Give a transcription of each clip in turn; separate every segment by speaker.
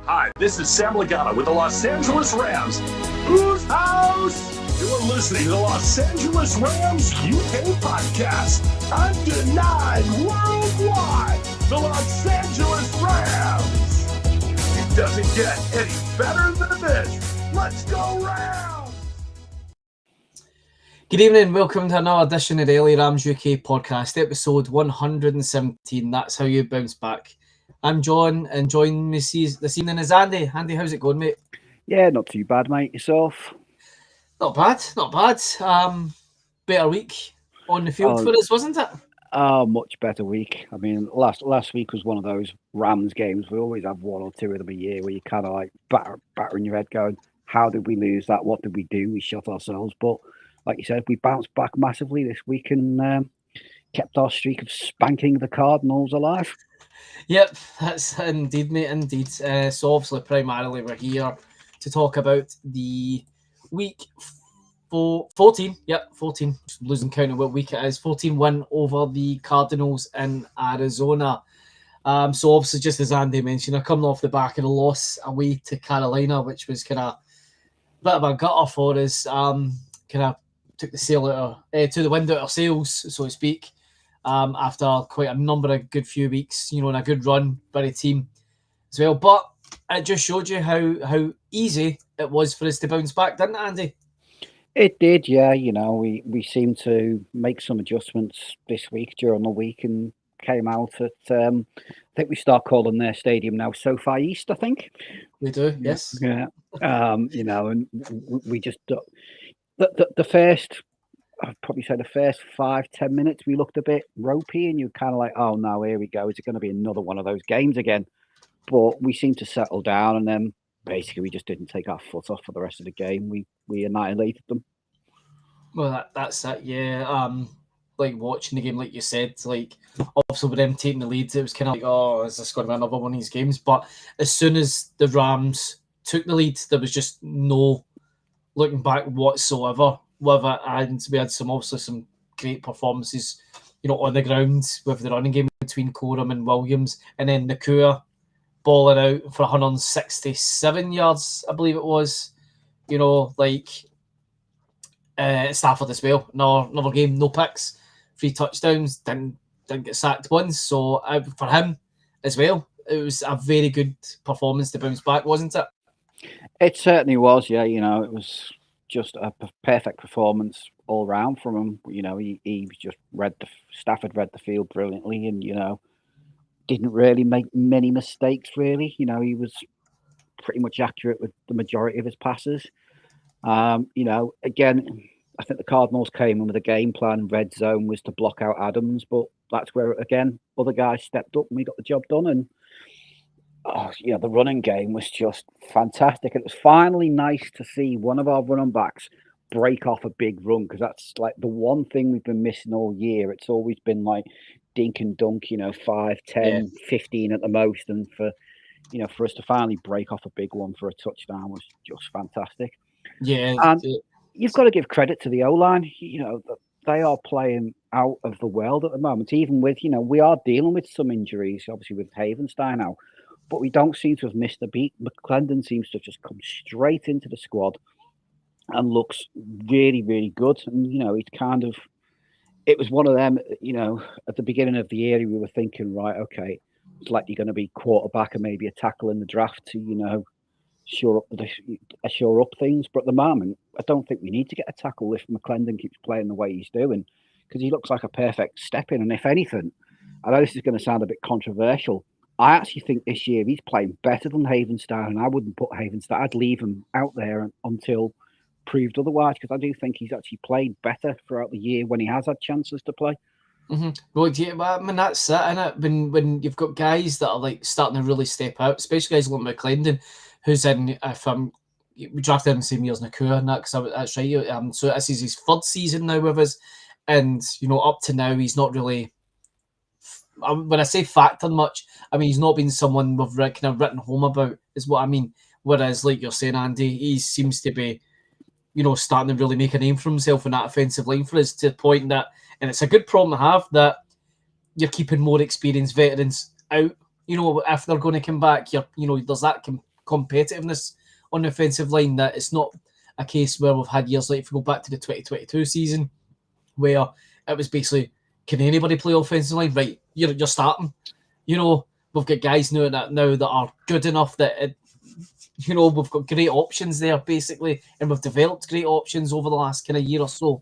Speaker 1: Hi, this is Sam Lagana with the Los Angeles Rams. Whose house? You're listening to the Los Angeles Rams UK podcast. Undenied worldwide. The Los Angeles Rams. It doesn't get any better than this. Let's go Rams!
Speaker 2: Good evening, welcome to another edition of the LA Rams UK podcast, episode 117. That's how you bounce back. I'm John, and joining me this evening is Andy. Andy, how's it going, mate?
Speaker 3: Yeah, not too bad, mate. Yourself?
Speaker 2: Not bad. Better week on the field for us, wasn't it?
Speaker 3: Oh, much better week. I mean, last week was one of those Rams games. We always have one or two of them a year where you kind of like battering your head going, how did we lose that? What did we do? We shot ourselves. But like you said, we bounced back massively this week and kept our streak of spanking the Cardinals alive.
Speaker 2: Yep, that's indeed, mate, indeed. So obviously, primarily, we're here to talk about the week 14. Yep, 14. Just losing count of what week it is. 14 win over the Cardinals in Arizona. So obviously, just as Andy mentioned, coming off the back of the loss away to Carolina, which was kind of a bit of a gutter for us. Kind of took the sail out to the wind out of sails, so to speak. After quite a number of good few weeks, and a good run by the team as well. But it just showed you how easy it was for us to bounce back, didn't it, Andy?
Speaker 3: It did, yeah. We seemed to make some adjustments this week during the week and came out at, I think we start calling their stadium now SoFi East, I think.
Speaker 2: We do, yes.
Speaker 3: Yeah. And we just, the first, I'd probably say the first 5-10 minutes, we looked a bit ropey and you're kind of like, oh no, here we go. Is it going to be another one of those games again? But we seemed to settle down and then basically we just didn't take our foot off for the rest of the game. We annihilated them.
Speaker 2: Well, that's it, yeah. Like watching the game, like you said, like obviously with them taking the lead, it was kind of like, oh, is this going to be another one of these games? But as soon as the Rams took the lead, there was just no looking back whatsoever. And we had some great performances, on the ground with the running game between Corum and Williams, and then Nacua balling out for 167 yards, I believe it was. Stafford as well. Another game, no picks, 3 touchdowns, didn't get sacked once. So for him as well, it was a very good performance to bounce back, wasn't it?
Speaker 3: It certainly was, yeah. It was just a perfect performance all round from him. He just Stafford read the field brilliantly and, didn't really make many mistakes, really. He was pretty much accurate with the majority of his passes. Again, I think the Cardinals came in with a game plan. Red zone was to block out Adams, but that's where, again, other guys stepped up and we got the job done. And the running game was just fantastic. It was finally nice to see one of our running backs break off a big run, because that's like the one thing we've been missing all year. It's always been like dink and dunk, 5, 10, 15 at the most. And for us to finally break off a big one for a touchdown was just fantastic.
Speaker 2: Yeah.
Speaker 3: And you've got to give credit to the O-line. They are playing out of the world at the moment, even with, we are dealing with some injuries, obviously with Havenstein now. But we don't seem to have missed a beat. McClendon seems to have just come straight into the squad and looks really, really good. And, it was one of them, at the beginning of the year, we were thinking, right, okay, it's likely going to be quarterback and maybe a tackle in the draft to, shore up things. But at the moment, I don't think we need to get a tackle if McClendon keeps playing the way he's doing, because he looks like a perfect step in. And if anything, I know this is going to sound a bit controversial, I actually think this year he's playing better than Havenstein, and I wouldn't put Havenstein. I'd leave him out there until proved otherwise, because I do think he's actually played better throughout the year when he has had chances to play.
Speaker 2: Mm-hmm. Well, I mean, that's it, innit? When you've got guys that are like starting to really step out, especially guys like McClendon, who's in, we drafted him the same year as Nacua and that, because that's right. So this is his 3rd season now with us, and up to now he's not really. When I say factored much, I mean he's not been someone we've kind of written home about, is what I mean. Whereas, like you're saying, Andy, he seems to be, starting to really make a name for himself in that offensive line for us, to the point that, and it's a good problem to have, that you're keeping more experienced veterans out. If they're going to come back, there's that competitiveness on the offensive line, that it's not a case where we've had years like, if we go back to the 2022 season, where it was basically, can anybody play offensive line? Right, you're starting. You know, we've got guys now that are good enough that we've got great options there, basically, and we've developed great options over the last kind of year or so.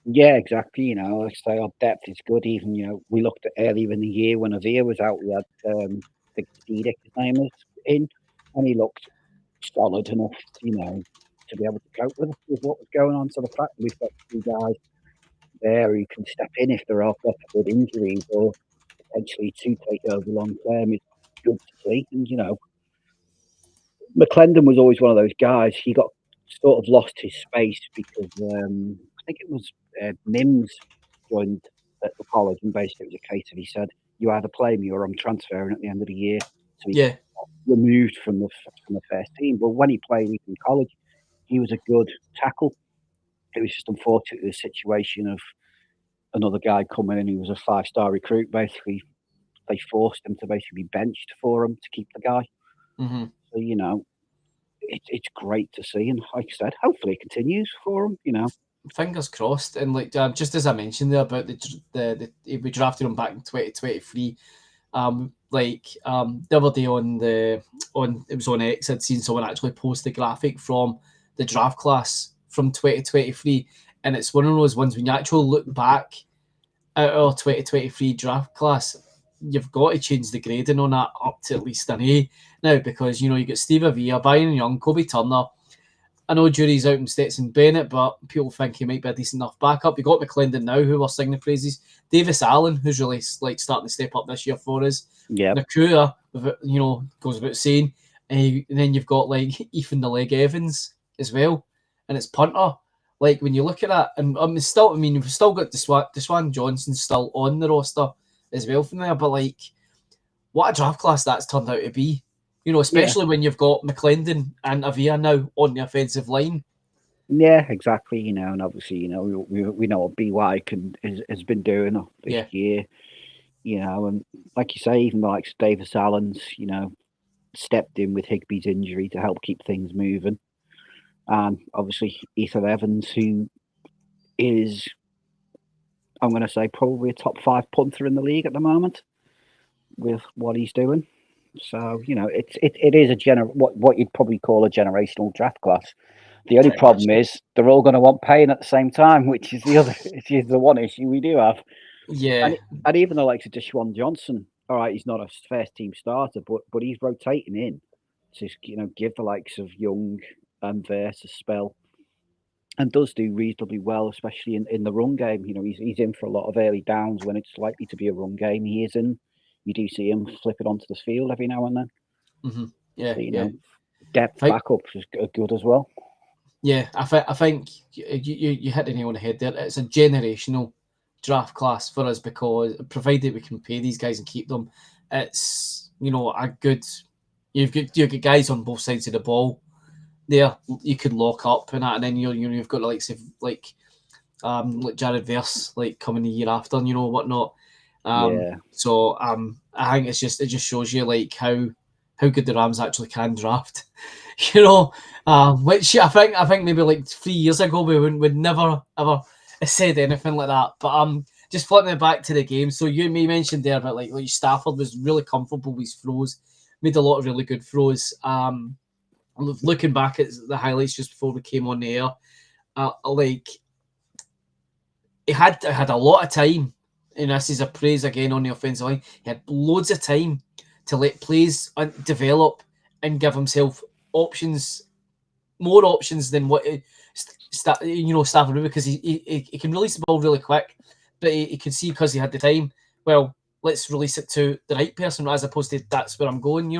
Speaker 3: Yeah, exactly. You know, like I say, our depth is good. Even, you know, we looked at earlier in the year when Avia was out, we had the Didac, his name was, in, and he looked solid enough, you know, to be able to cope with what was going on. So the fact that we've got two guys there who can step in if there are with injuries or potentially to take over long term is good to see. And, you know, McClendon was always one of those guys. He got sort of lost his space because I think it was Mims joined at the college, and basically it was a case of he said, "You either play me or I'm transferring at the end of the year." So he got removed from the first team. But when he played in college, he was a good tackle. It was just unfortunate the situation of another guy coming in who was a 5-star recruit. Basically, they forced him to basically be benched for him to keep the guy.
Speaker 2: Mm-hmm.
Speaker 3: So, you know, it's great to see, and like I said, hopefully it continues for him. You know,
Speaker 2: fingers crossed. And like just as I mentioned there about the we drafted him back in 2023. The other day on it was on X, I'd seen someone actually post the graphic from the draft class from 2023, and it's one of those ones when you actually look back at our 2023 draft class, you've got to change the grading on that up to at least an A now, because you got Steve Avia, Byron Young, Kobe Turner. I know Jury's out in Stetson Bennett, but people think he might be a decent enough backup. You got McClendon now, who we're singing praises. Davis Allen, who's really starting to step up this year for us.
Speaker 3: Yeah.
Speaker 2: Nakua, goes without saying. And then you've got Ethan the Leg Evans as well, and it's punter. Like when you look at that, and we've still got Deshaun Johnson still on the roster as well from there. But what a draft class that's turned out to be. Especially when you've got McClendon and Avia now on the offensive line.
Speaker 3: Yeah, exactly. And obviously, we know what BY has been doing this year. And like you say, even like Davis Allen's, stepped in with Higby's injury to help keep things moving. And obviously, Ethan Evans, who is, I'm going to say, probably a top 5 punter in the league at the moment with what he's doing. So it is what you'd probably call a generational draft class. The only problem is they're all going to want paying at the same time, which is the one issue we do have.
Speaker 2: Yeah,
Speaker 3: and even the likes of Deshaun Johnson, all right, he's not a first team starter, but he's rotating in to give the likes of Young and Verse a spell, and does do reasonably well, especially in the run game. He's in for a lot of early downs when it's likely to be a run game. He is in. You do see him flip it onto the field every now and then.
Speaker 2: Mm-hmm. Yeah,
Speaker 3: so, depth backups is good as well.
Speaker 2: Yeah, I think you hit the nail on the head there. It's a generational draft class for us, because provided we can pay these guys and keep them, it's a good. You've got guys on both sides of the ball there. You could lock up and that, and then you've got the likes of like Jared Verse coming the year after, and whatnot. So I think it just shows you how good the Rams actually can draft, which I think maybe 3 years ago we would never ever said anything like that. But just flipping it back to the game. So you mentioned there about like Stafford was really comfortable with his throws, made a lot of really good throws. Looking back at the highlights just before we came on the air, he had a lot of time. And this is a praise again on the offensive line. He had loads of time to let plays develop and give himself options, more options than what Stafford would, because he can release the ball really quick, but he could see, because he had the time, well, let's release it to the right person as opposed to that's where I'm going,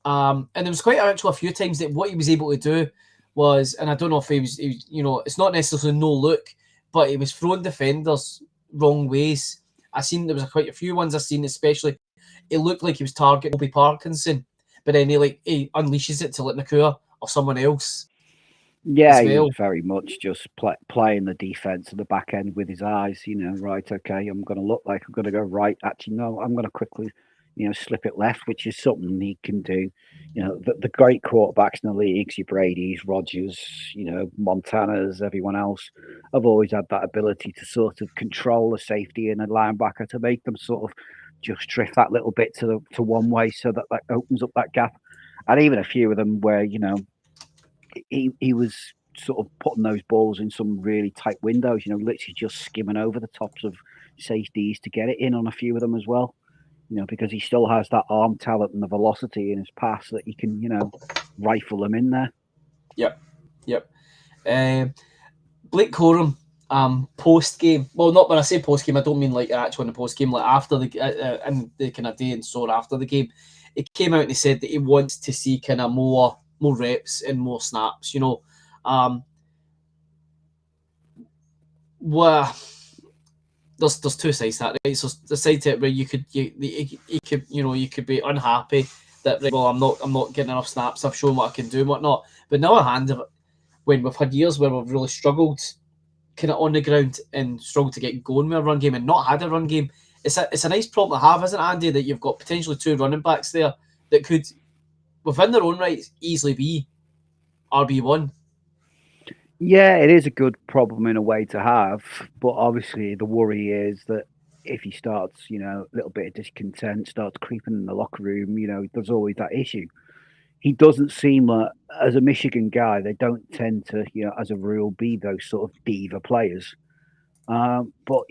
Speaker 2: And there was quite actually a few times that what he was able to do was, and I don't know if he was it's not necessarily no look, but he was throwing defenders wrong ways. There was quite a few ones I've seen, especially it looked like he was targeting Obi Parkinson, but then he unleashes it to Nakua or someone else.
Speaker 3: Yeah, he was very much just playing the defense at the back end with his eyes. Right, okay, I'm going to look like I'm going to go right. Actually, no, I'm going to quickly, slip it left, which is something he can do. The great quarterbacks in the leagues, your Brady's, Rodgers, Montana's, everyone else, have always had that ability to sort of control a safety and a linebacker to make them sort of just drift that little bit to one way, so that opens up that gap. And even a few of them where he was sort of putting those balls in some really tight windows, literally just skimming over the tops of safeties to get it in on a few of them as well. Because he still has that arm talent and the velocity in his pass that he can, rifle them in there.
Speaker 2: Yep. Blake Corum, post game. Well, not when I say post game, I don't mean like actually in the post game, like after the and the kind of day and so after the game, he came out and he said that he wants to see kind of more reps and more snaps. Well, there's two sides to that, right? So the side to it where you could be unhappy that, right, well, I'm not getting enough snaps. I've shown what I can do and whatnot. But on the other hand, when we've had years where we've really struggled kind of on the ground and struggled to get going with a run game and not had a run game, it's a nice problem to have, isn't it, Andy? That you've got potentially two running backs there that could, within their own rights, easily be RB1.
Speaker 3: Yeah, it is a good problem in a way to have, but obviously the worry is that if he starts, a little bit of discontent, starts creeping in the locker room, there's always that issue. He doesn't seem like, as a Michigan guy, they don't tend to, as a rule, be those sort of diva players. But,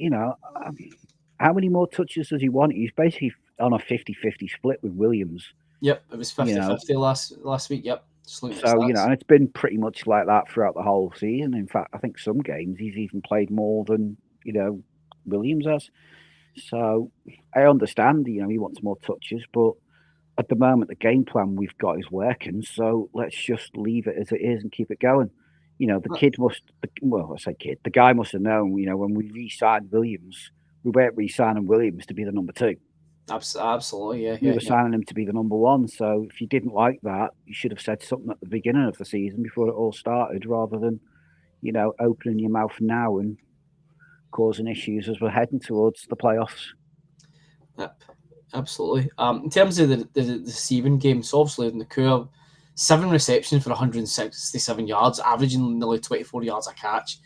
Speaker 3: how many more touches does he want? He's basically on a 50-50 split with Williams.
Speaker 2: Yep, it was 50-50 last week, yep.
Speaker 3: So, and it's been pretty much like that throughout the whole season. In fact, I think some games he's even played more than, Williams has. So I understand, he wants more touches, but at the moment, the game plan we've got is working. So let's just leave it as it is and keep it going. The guy must have known, when we re-signed Williams, we weren't re-signing Williams to be the number 2.
Speaker 2: Absolutely, yeah.
Speaker 3: We were signing him to be the number 1. So if you didn't like that, you should have said something at the beginning of the season before it all started, rather than, opening your mouth now and causing issues as we're heading towards the playoffs.
Speaker 2: Yep, absolutely. In terms of the receiving game, so obviously Nacua, 7 receptions for 167 yards, averaging nearly 24 yards a catch.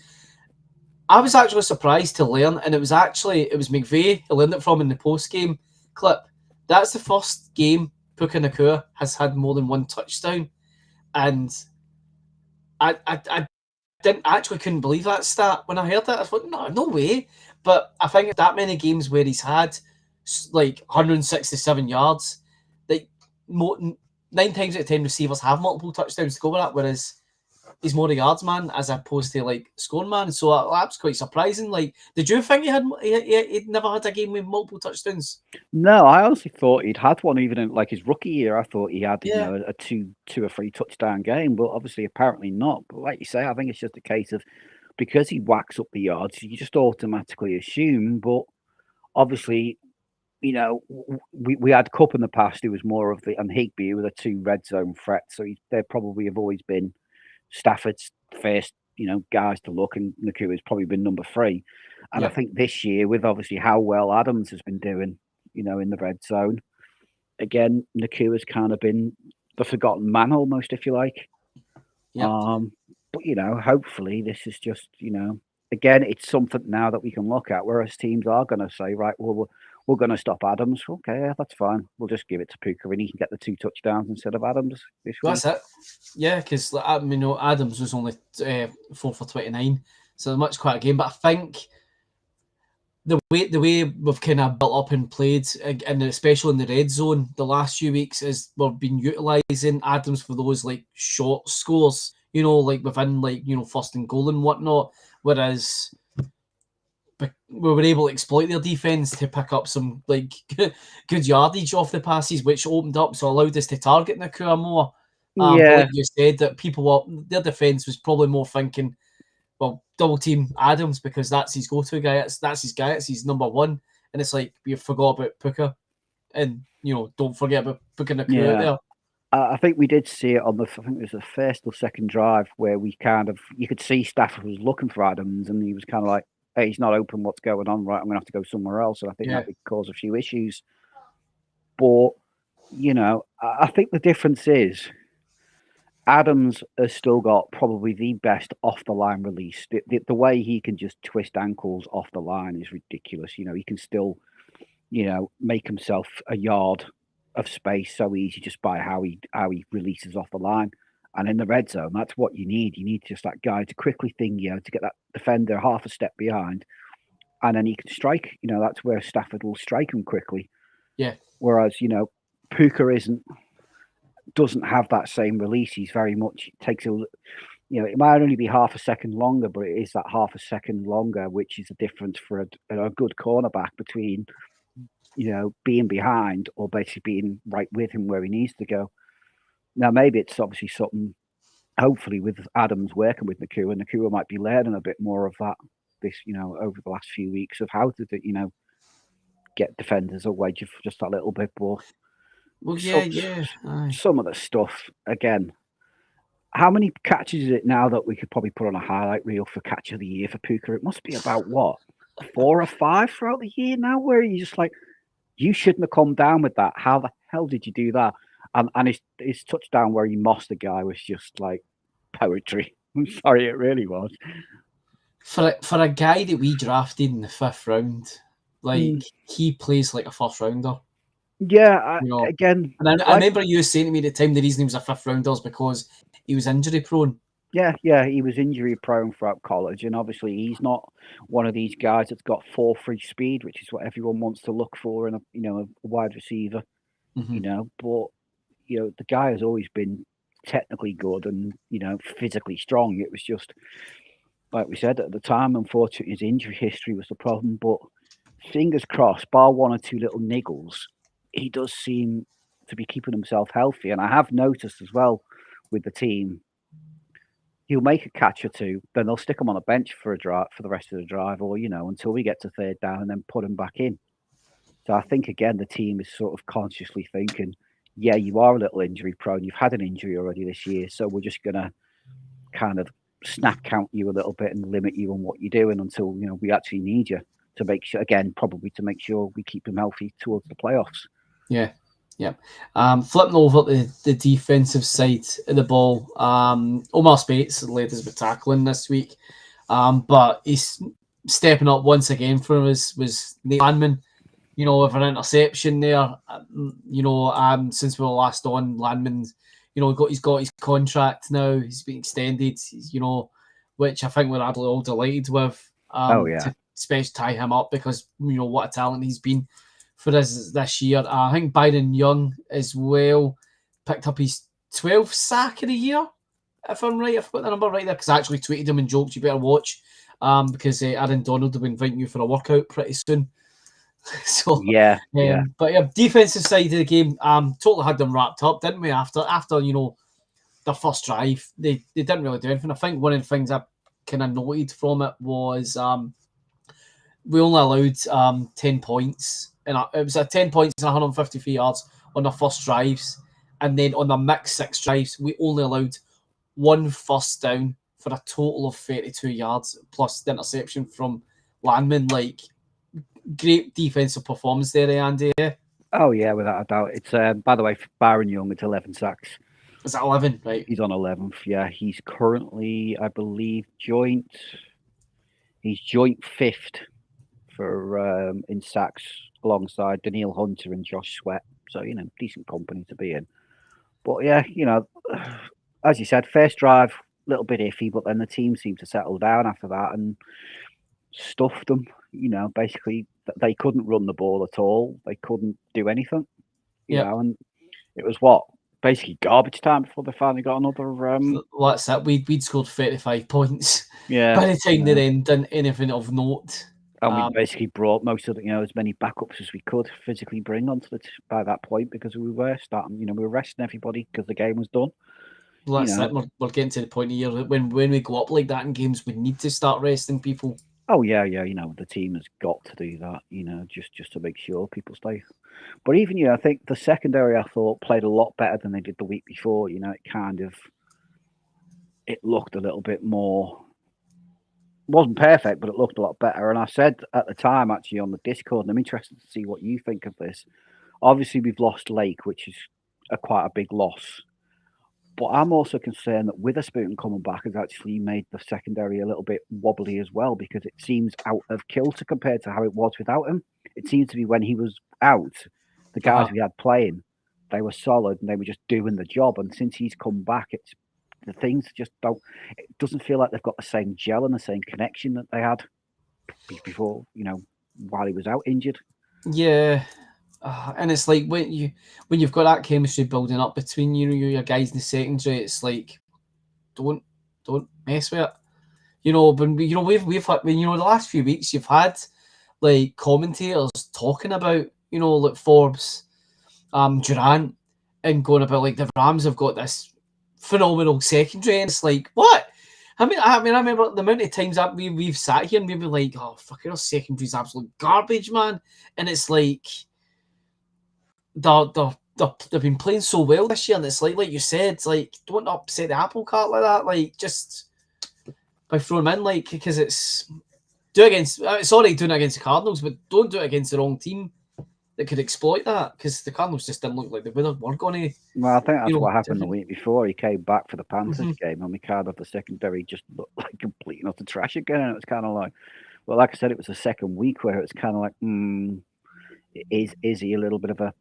Speaker 2: I was actually surprised to learn, and it was McVay I learned it from in the post-game clip. That's the first game Puka Nacua has had more than 1 touchdown, and I couldn't believe that stat when I heard that. I thought, no way. But I think that many games where he's had like 167 yards, like 9 times out of 10 receivers have multiple touchdowns to go with that, whereas he's more a yards man as opposed to like scoring man. So that's quite surprising. Like, did you think he'd never had a game with multiple touchdowns?
Speaker 3: No, I honestly thought he'd had one even in like his rookie year. I thought he had a 2 or 3 touchdown game, but obviously apparently not. But like you say, I think it's just a case of, because he whacks up the yards, you just automatically assume. But obviously, we had Cup in the past, who was more of and Higbee were the 2 red zone threats. So they probably have always been Stafford's first, guys to look, and Nacua's probably been number 3. And I think this year, with obviously how well Adams has been doing, in the red zone, again, Nacua's kind of been the forgotten man almost, if you like. But hopefully this is just, again, it's something now that we can look at, whereas teams are going to say, right, well, we're going to stop Adams. Okay, yeah, that's fine. We'll just give it to Puka and he can get the 2 touchdowns instead of Adams this week.
Speaker 2: That's it. Yeah, because Adams was only 4 for 29, so much quite a game. But I think the way we've kind of built up and played, and especially in the red zone the last few weeks, is we've been utilising Adams for those like short scores, like within like, first and goal and whatnot, whereas we were able to exploit their defense to pick up some like good yardage off the passes, which opened up, so allowed us to target Nacua more. But like you said, that their defense was probably more thinking, well, double team Adams because that's his go-to guy. That's his guy. It's his number 1, and it's like we forgot about Puka, and don't forget about Puka Nacua out there.
Speaker 3: I think we did see it on I think it was the first or second drive where we you could see Stafford was looking for Adams, and he was kind of like, hey, he's not open, what's going on? Right, I'm going to have to go somewhere else. And I think that would cause a few issues. But I think the difference is Adams has still got probably the best off the line release. The way he can just twist ankles off the line is ridiculous. He can still, make himself a yard of space so easy just by how he releases off the line. And in the red zone, that's what you need. You need just that guy to quickly thing you, to get that defender half a step behind, and then he can strike. That's where Stafford will strike him quickly.
Speaker 2: Yeah.
Speaker 3: Whereas, Puka doesn't have that same release. He's very much takes a, it might only be half a second longer, but it is that half a second longer, which is a difference for a good cornerback between, being behind or basically being right with him where he needs to go. Now, maybe it's obviously something, hopefully, with Adams working with Nakua. Nakua might be learning a bit more of that over the last few weeks of how to, get defenders away just a little bit. But
Speaker 2: well, yeah.
Speaker 3: Some of the stuff, again, how many catches is it now that we could probably put on a highlight reel for catch of the year for Puka? It must be about, 4 or 5 throughout the year now, where you're just like, you shouldn't have come down with that. How the hell did you do that? And his touchdown where he mossed the guy was just like poetry. I'm sorry, it really was.
Speaker 2: For a guy that we drafted in the 5th round, he plays like a first rounder.
Speaker 3: Yeah, again.
Speaker 2: And I remember you saying to me at the time the reason he was a 5th rounder is because he was injury prone.
Speaker 3: Yeah, he was injury prone throughout college, and obviously he's not one of these guys that's got 4.3 speed, which is what everyone wants to look for in a wide receiver.
Speaker 2: Mm-hmm.
Speaker 3: But the guy has always been technically good and physically strong. It was just like we said at the time. Unfortunately, his injury history was the problem. But fingers crossed, bar 1 or 2 little niggles, he does seem to be keeping himself healthy. And I have noticed as well with the team, he'll make a catch or 2, then they'll stick him on a bench for a drive for the rest of the drive, or until we get to 3rd down, and then put him back in. So I think again the team is sort of consciously thinking, yeah, you are a little injury prone. You've had an injury already this year, so we're just gonna kind of snap count you a little bit and limit you on what you're doing until we actually need you to make sure. Again, probably to make sure we keep him healthy towards the playoffs.
Speaker 2: Yeah. Flipping over to the defensive side of the ball, Omar Spates led us with tackling this week, but he's stepping up once again for him was Nate Landman. With an interception there, since we were last on, Landman's, he's got his contract now. He's been extended, which I think we're all delighted with. To especially tie him up because, what a talent he's been for us this year. I think Byron Young as well picked up his 12th sack of the year, if I'm right. I've got the number right there because I actually tweeted him and joked, you better watch, because Aaron Donald will be inviting you for a workout pretty soon. So but defensive side of the game, totally had them wrapped up, didn't we? After their first drive, they didn't really do anything. I think one of the things I kind of noted from it was we only allowed 10 points, and it was 10 points and 153 yards on the first drives, and then on the mixed 6 drives, we only allowed 1 first down for a total of 32 yards plus the interception from Landman. Great defensive performance there, Andy.
Speaker 3: Oh yeah, without a doubt. It's by the way, for Byron Young, it's 11 sacks.
Speaker 2: Is that 11? Right.
Speaker 3: He's on 11th. Yeah, he's currently, I believe, joint 5th for in sacks alongside Daniil Hunter and Josh Sweat. So decent company to be in. But yeah, as you said, first drive a little bit iffy, but then the team seemed to settle down after that and stuffed them. Basically they couldn't run the ball at all. They couldn't do anything. And it was basically garbage time before they finally got another.
Speaker 2: Well, that's it. We'd scored 35 points.
Speaker 3: Yeah.
Speaker 2: By the time they then done anything of note.
Speaker 3: And we basically brought most of as many backups as we could physically bring onto by that point because we were starting. We were resting everybody because the game was done.
Speaker 2: Well, that's it. We're getting to the point of the year that when we go up like that in games, we need to start resting people.
Speaker 3: Oh yeah. The team has got to do that. Just to make sure people stay. But even I think the secondary I thought played a lot better than they did the week before. It looked a little bit more. It wasn't perfect, but it looked a lot better. And I said at the time, actually on the Discord, and I'm interested to see what you think of this. Obviously, we've lost Lake, which is quite a big loss. But I'm also concerned that Witherspoon coming back has actually made the secondary a little bit wobbly as well, because it seems out of kilter compared to how it was without him. It seems to be when he was out, the guys we had playing, they were solid and they were just doing the job. And since he's come back, it's the things just don't. It doesn't feel like they've got the same gel and the same connection that they had before. While he was out injured.
Speaker 2: Yeah. And it's like when you've got that chemistry building up between your guys in the secondary, it's like don't mess with it. When we've had the last few weeks you've had like commentators talking about like Forbes, Durant, and going about like the Rams have got this phenomenal secondary, and it's like what? I remember the amount of times that we've sat here and we've been like, oh fuck, our secondary's absolute garbage, man, and it's like. They've been playing so well this year, and it's like you said, it's like don't upset the apple cart like that. Like just by throwing them in, like because it's do it against. Sorry, doing it against the Cardinals, but don't do it against the wrong team that could exploit that. Because the Cardinals just didn't look like they were going to.
Speaker 3: Well, I think that's what happened the week before. He came back for the Panthers game, and we kind of the secondary just looked like complete and utter trash again. And it was kind of like, well, like I said, it was the second week where it's kind of like, is he a little bit of a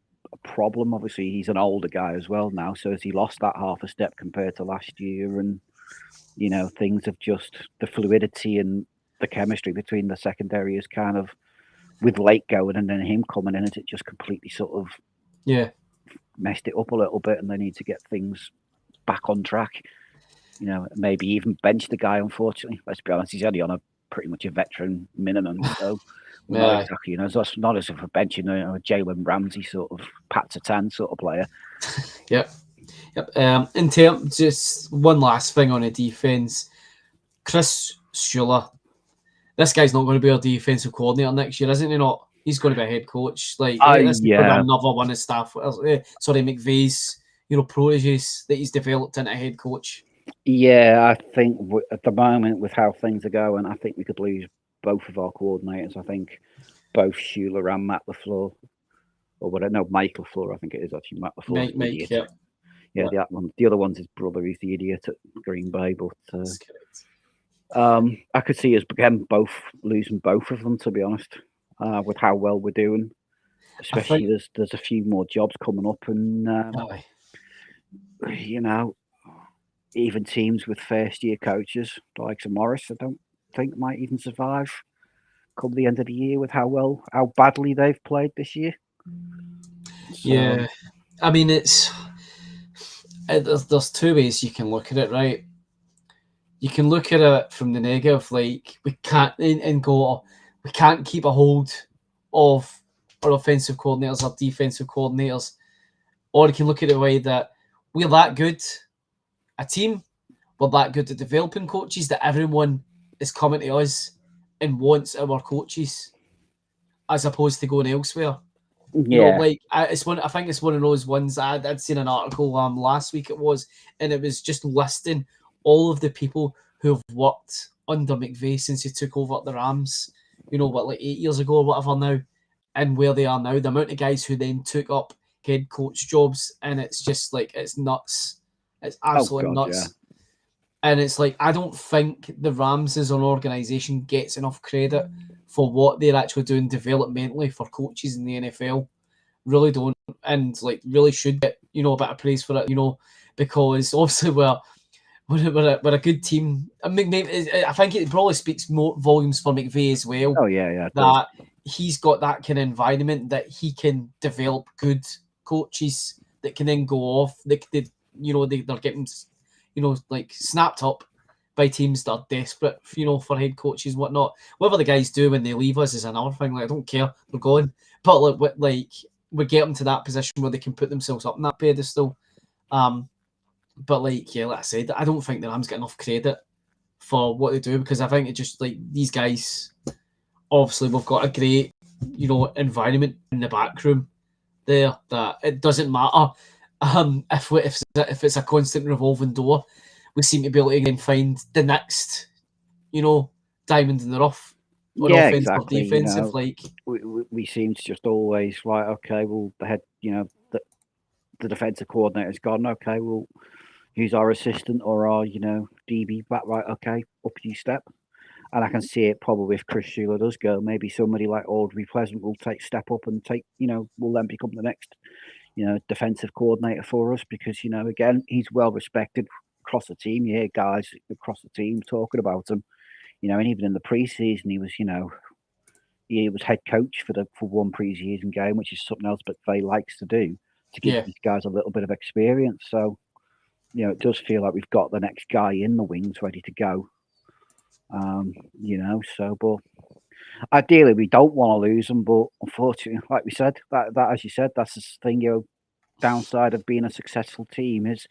Speaker 3: problem? Obviously he's an older guy as well now, so has he lost that half a step compared to last year? And things have just the fluidity and the chemistry between the secondary is kind of with Lake going and then him coming in, is it just completely sort of messed it up a little bit, and they need to get things back on track. Maybe even bench the guy. Unfortunately, let's be honest, he's only on a pretty much a veteran minimum, so not exactly, it's not as if a benching a Jalen Ramsey sort of Pat Satan sort of player.
Speaker 2: Yep. In terms, just one last thing on the defense, Chris Shula. This guy's not going to be our defensive coordinator next year, isn't he? Not. He's going to be a head coach. Like this is another one of staff. McVay's proteges that he's developed into a head coach.
Speaker 3: Yeah, I think at the moment with how things are going, I think we could lose both of our coordinators. I think both Shula and Matt LaFleur, Mike LaFleur. I think it is actually Matt LaFleur.
Speaker 2: Mike,
Speaker 3: that one. The other one's his brother. He's the idiot at Green Bay. But
Speaker 2: that's correct.
Speaker 3: I could see us again losing both of them. To be honest, with how well we're doing, especially there's a few more jobs coming up, and even teams with first year coaches like Morris, I don't think might even survive come the end of the year with how badly they've played this year.
Speaker 2: Yeah, I mean there's two ways you can look at it, right? You can look at it from the negative, like we can't and go, we can't keep a hold of our offensive coordinators, our defensive coordinators, or you can look at it the way that we're that good a team, we're that good at developing coaches that everyone is coming to us and wants our coaches as opposed to going elsewhere.
Speaker 3: Yeah,
Speaker 2: I think it's one of those ones. I'd seen an article last week, it was, and it was just listing all of the people who have worked under McVay since he took over the Rams, like 8 years ago or whatever now, and where they are now, the amount of guys who then took up head coach jobs, and it's just like, it's nuts. It's absolutely nuts. Yeah. And it's like, I don't think the Rams as an organisation gets enough credit for what they're actually doing developmentally for coaches in the NFL. Really don't. And like really should get, a bit of praise for it, because obviously we're a good team. I think it probably speaks more volumes for McVay as well.
Speaker 3: Oh, yeah.
Speaker 2: That he's got that kind of environment that he can develop good coaches that can then go off. They're getting, like snapped up by teams that are desperate, for head coaches and whatnot. Whatever the guys do when they leave us is another thing. Like, I don't care, they're going. But we get them to that position where they can put themselves up in that pedestal. But like I said, I don't think the Rams get enough credit for what they do, because I think it just like these guys. Obviously, we've got a great, environment in the back room there that it doesn't matter. If it's a constant revolving door, we seem to be able to find the next, diamond in the rough. on
Speaker 3: Yeah,
Speaker 2: offense or
Speaker 3: exactly. You
Speaker 2: defensive.
Speaker 3: know,
Speaker 2: Like,
Speaker 3: we seem to just always right. Okay, well, the head, the defensive coordinator's gone. Okay, well, who's our assistant or our DB back? Right. Okay, up you step. And I can see it probably if Chris Schuler does go, maybe somebody like Audrey Pleasant will step up and will then become the next, defensive coordinator for us because, again, he's well respected across the team. You hear guys across the team talking about him, and even in the preseason, he was head coach for one preseason game, which is something else McVay likes to do to give
Speaker 2: yeah,
Speaker 3: these guys a little bit of experience. So, it does feel like we've got the next guy in the wings ready to go. But ideally we don't want to lose them, but unfortunately, like we said, that as you said, that's the thing. Downside of being a successful team is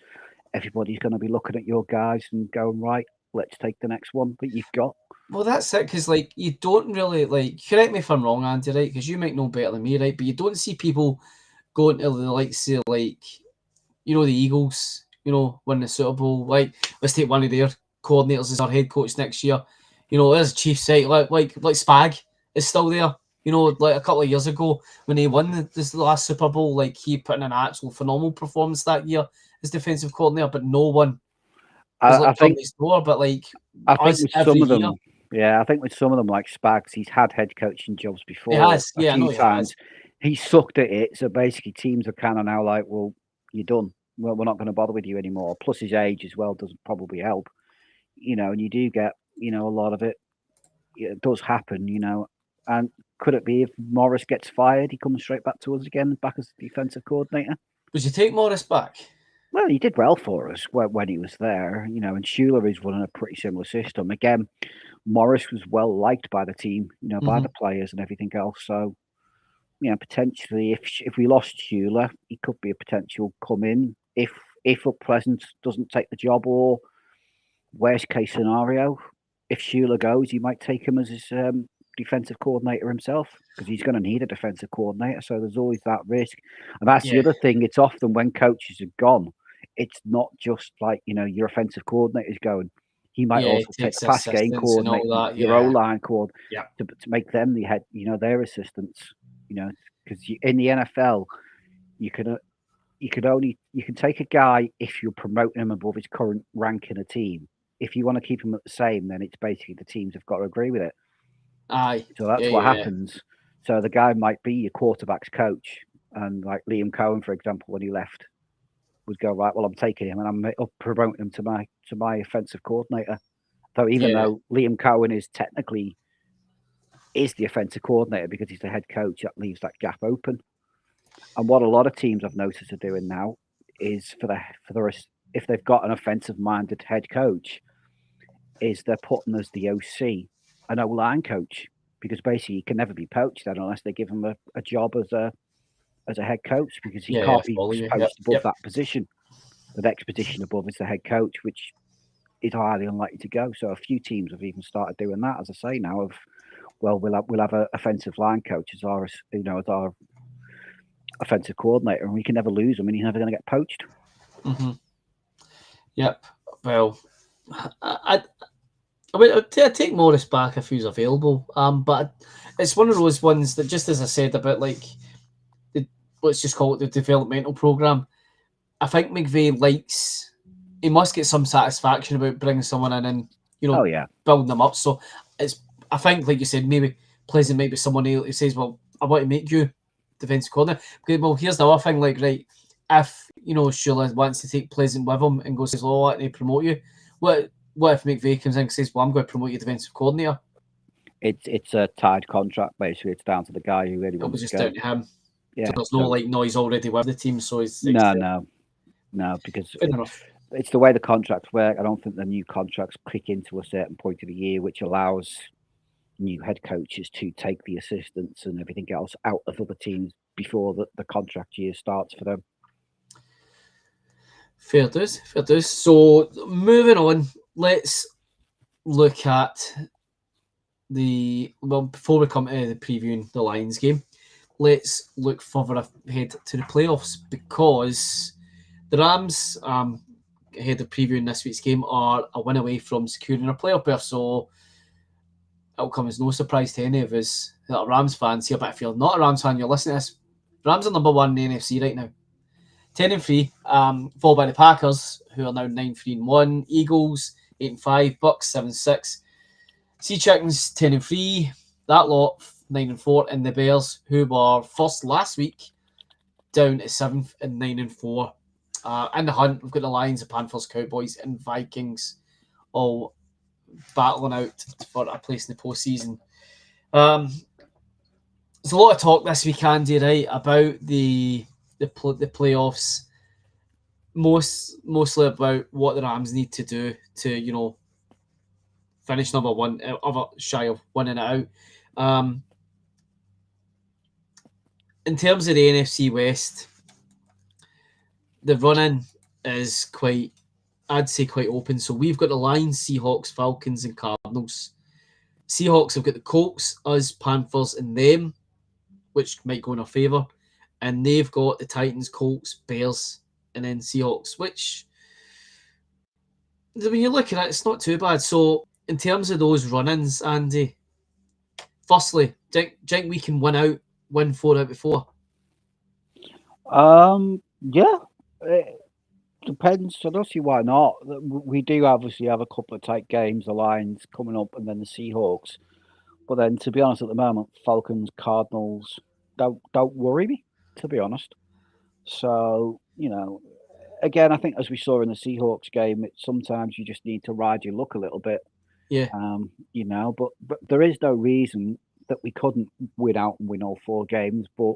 Speaker 3: everybody's going to be looking at your guys and going, right, let's take the next one that you've got.
Speaker 2: well, that's it. Because like, you don't really like. Correct me if I'm wrong, Andy. Right? Because you might know better than me, right? But you don't see people going to the likes of the Eagles. Win the Super Bowl. Like, let's take one of their coordinators as our head coach next year. There's Chiefs site like Spag is still there. Like a couple of years ago when he won this last Super Bowl, like he put in an actual phenomenal performance that year as defensive coordinator, but no one was
Speaker 3: I think
Speaker 2: his door. But like
Speaker 3: I think
Speaker 2: us
Speaker 3: with
Speaker 2: every
Speaker 3: some of
Speaker 2: year,
Speaker 3: them, yeah, I think with some of them like Spags, he's had head coaching jobs
Speaker 2: he
Speaker 3: before
Speaker 2: has.
Speaker 3: a
Speaker 2: Yeah, I know
Speaker 3: few
Speaker 2: he
Speaker 3: times.
Speaker 2: has.
Speaker 3: He sucked at it, so basically teams are kind of now like, well, you're done. Well, we're not going to bother with you anymore. Plus his age as well doesn't probably help. And you do get, a lot of it. It does happen, And could it be if Morris gets fired, he comes straight back to us again, back as defensive coordinator?
Speaker 2: Would you take Morris back?
Speaker 3: Well, he did well for us when he was there, and Schuler is running a pretty similar system. Again, Morris was well liked by the team, by the players and everything else. So, potentially, if we lost Schuler, he could be a potential come in if Pleasant doesn't take the job, or worst case scenario, if Schuler goes, he might take him as his defensive coordinator himself because he's going to need a defensive coordinator. So there's always that risk, and that's the
Speaker 2: Yeah.
Speaker 3: other thing. It's often when coaches are gone, it's not just like your offensive coordinator is going. He might
Speaker 2: Yeah,
Speaker 3: also
Speaker 2: he
Speaker 3: take
Speaker 2: takes
Speaker 3: the pass game
Speaker 2: assistants and all
Speaker 3: coordinator,
Speaker 2: that,
Speaker 3: your
Speaker 2: yeah.
Speaker 3: O-line coordinator,
Speaker 2: Yeah.
Speaker 3: to make them the head, their assistants. Because in the NFL, you can take a guy if you're promoting him above his current rank in a team. If you want to keep him at the same, then it's basically the teams have got to agree with it.
Speaker 2: Aye.
Speaker 3: So that's what happens. So the guy might be your quarterback's coach, and like Liam Cohen, for example, when he left, would go, right, well, I'm taking him and I'm promoting him to my offensive coordinator. So even though Liam Cohen is technically the offensive coordinator because he's the head coach, that leaves that gap open. And what a lot of teams I've noticed are doing now is for the rest, if they've got an offensive-minded head coach, is they're putting as the OC an O-line coach, because basically he can never be poached then unless they give him a job as a head coach, because he can't be poached above that position. The next position above is the head coach, which is highly unlikely to go. So a few teams have even started doing that, as I say now. We'll have an offensive line coach as our offensive coordinator, and we can never lose him, and he's never going to get poached.
Speaker 2: Mm-hmm. Yep. Well, I'd take Morris back if he was available. But it's one of those ones that, just as I said about let's just call it the developmental program. I think McVay he must get some satisfaction about bringing someone in and building them up. So I think, like you said, maybe Pleasant might be someone who says, well, I want to make you defensive coordinator. Well, here's the other thing, like, right, if Schuler wants to take Pleasant with him and goes, oh, I want to promote you, what if McVay comes in and says, well, I'm going to promote you defensive coordinator?
Speaker 3: It's a tied contract, basically. It's down to the guy who really wants to go.
Speaker 2: It was just down to him.
Speaker 3: Yeah.
Speaker 2: So there's no, he's already with the team, so he's...
Speaker 3: No, because it's the way the contracts work. I don't think the new contracts kick into a certain point of the year, which allows new head coaches to take the assistants and everything else out of other teams before the contract year starts for them.
Speaker 2: Fair dues. So moving on, let's look at before we come to the previewing the Lions game, let's look further ahead to the playoffs, because the Rams, ahead of previewing this week's game, are a win away from securing a playoff berth. So it'll come as no surprise to any of us that are Rams fans here. But if you're not a Rams fan, you're listening to this. Rams are number 1 in the NFC right now, 10-3, followed by the Packers, who are now 9-3-1. Eagles 8-5, Bucks 7-6, Sea Chickens 10-3. That lot 9-4, and the Bears, who were first last week, down to 7th and 9-4. In the hunt, we've got the Lions, the Panthers, Cowboys, and Vikings all battling out for a place in the postseason. There's a lot of talk this week, Andy, right, about the playoffs. Mostly about what the Rams need to do to, finish number 1, shy of winning it out. In terms of the NFC West, the run-in is quite open. So we've got the Lions, Seahawks, Falcons, and Cardinals. Seahawks have got the Colts, us, Panthers, and them, which might go in our favour. And they've got the Titans, Colts, Bears, and then Seahawks, which, when you look at it, it's not too bad. So in terms of those run-ins, Andy, firstly, do you think we can win 4 out of 4?
Speaker 3: Yeah, it depends. I don't see why not. We do obviously have a couple of tight games, the Lions coming up, and then the Seahawks. But then, to be honest, at the moment, Falcons, Cardinals don't worry me, to be honest. So, again, I think as we saw in the Seahawks game, sometimes you just need to ride your luck a little bit.
Speaker 2: Yeah.
Speaker 3: But there is no reason that we couldn't win all 4 games. But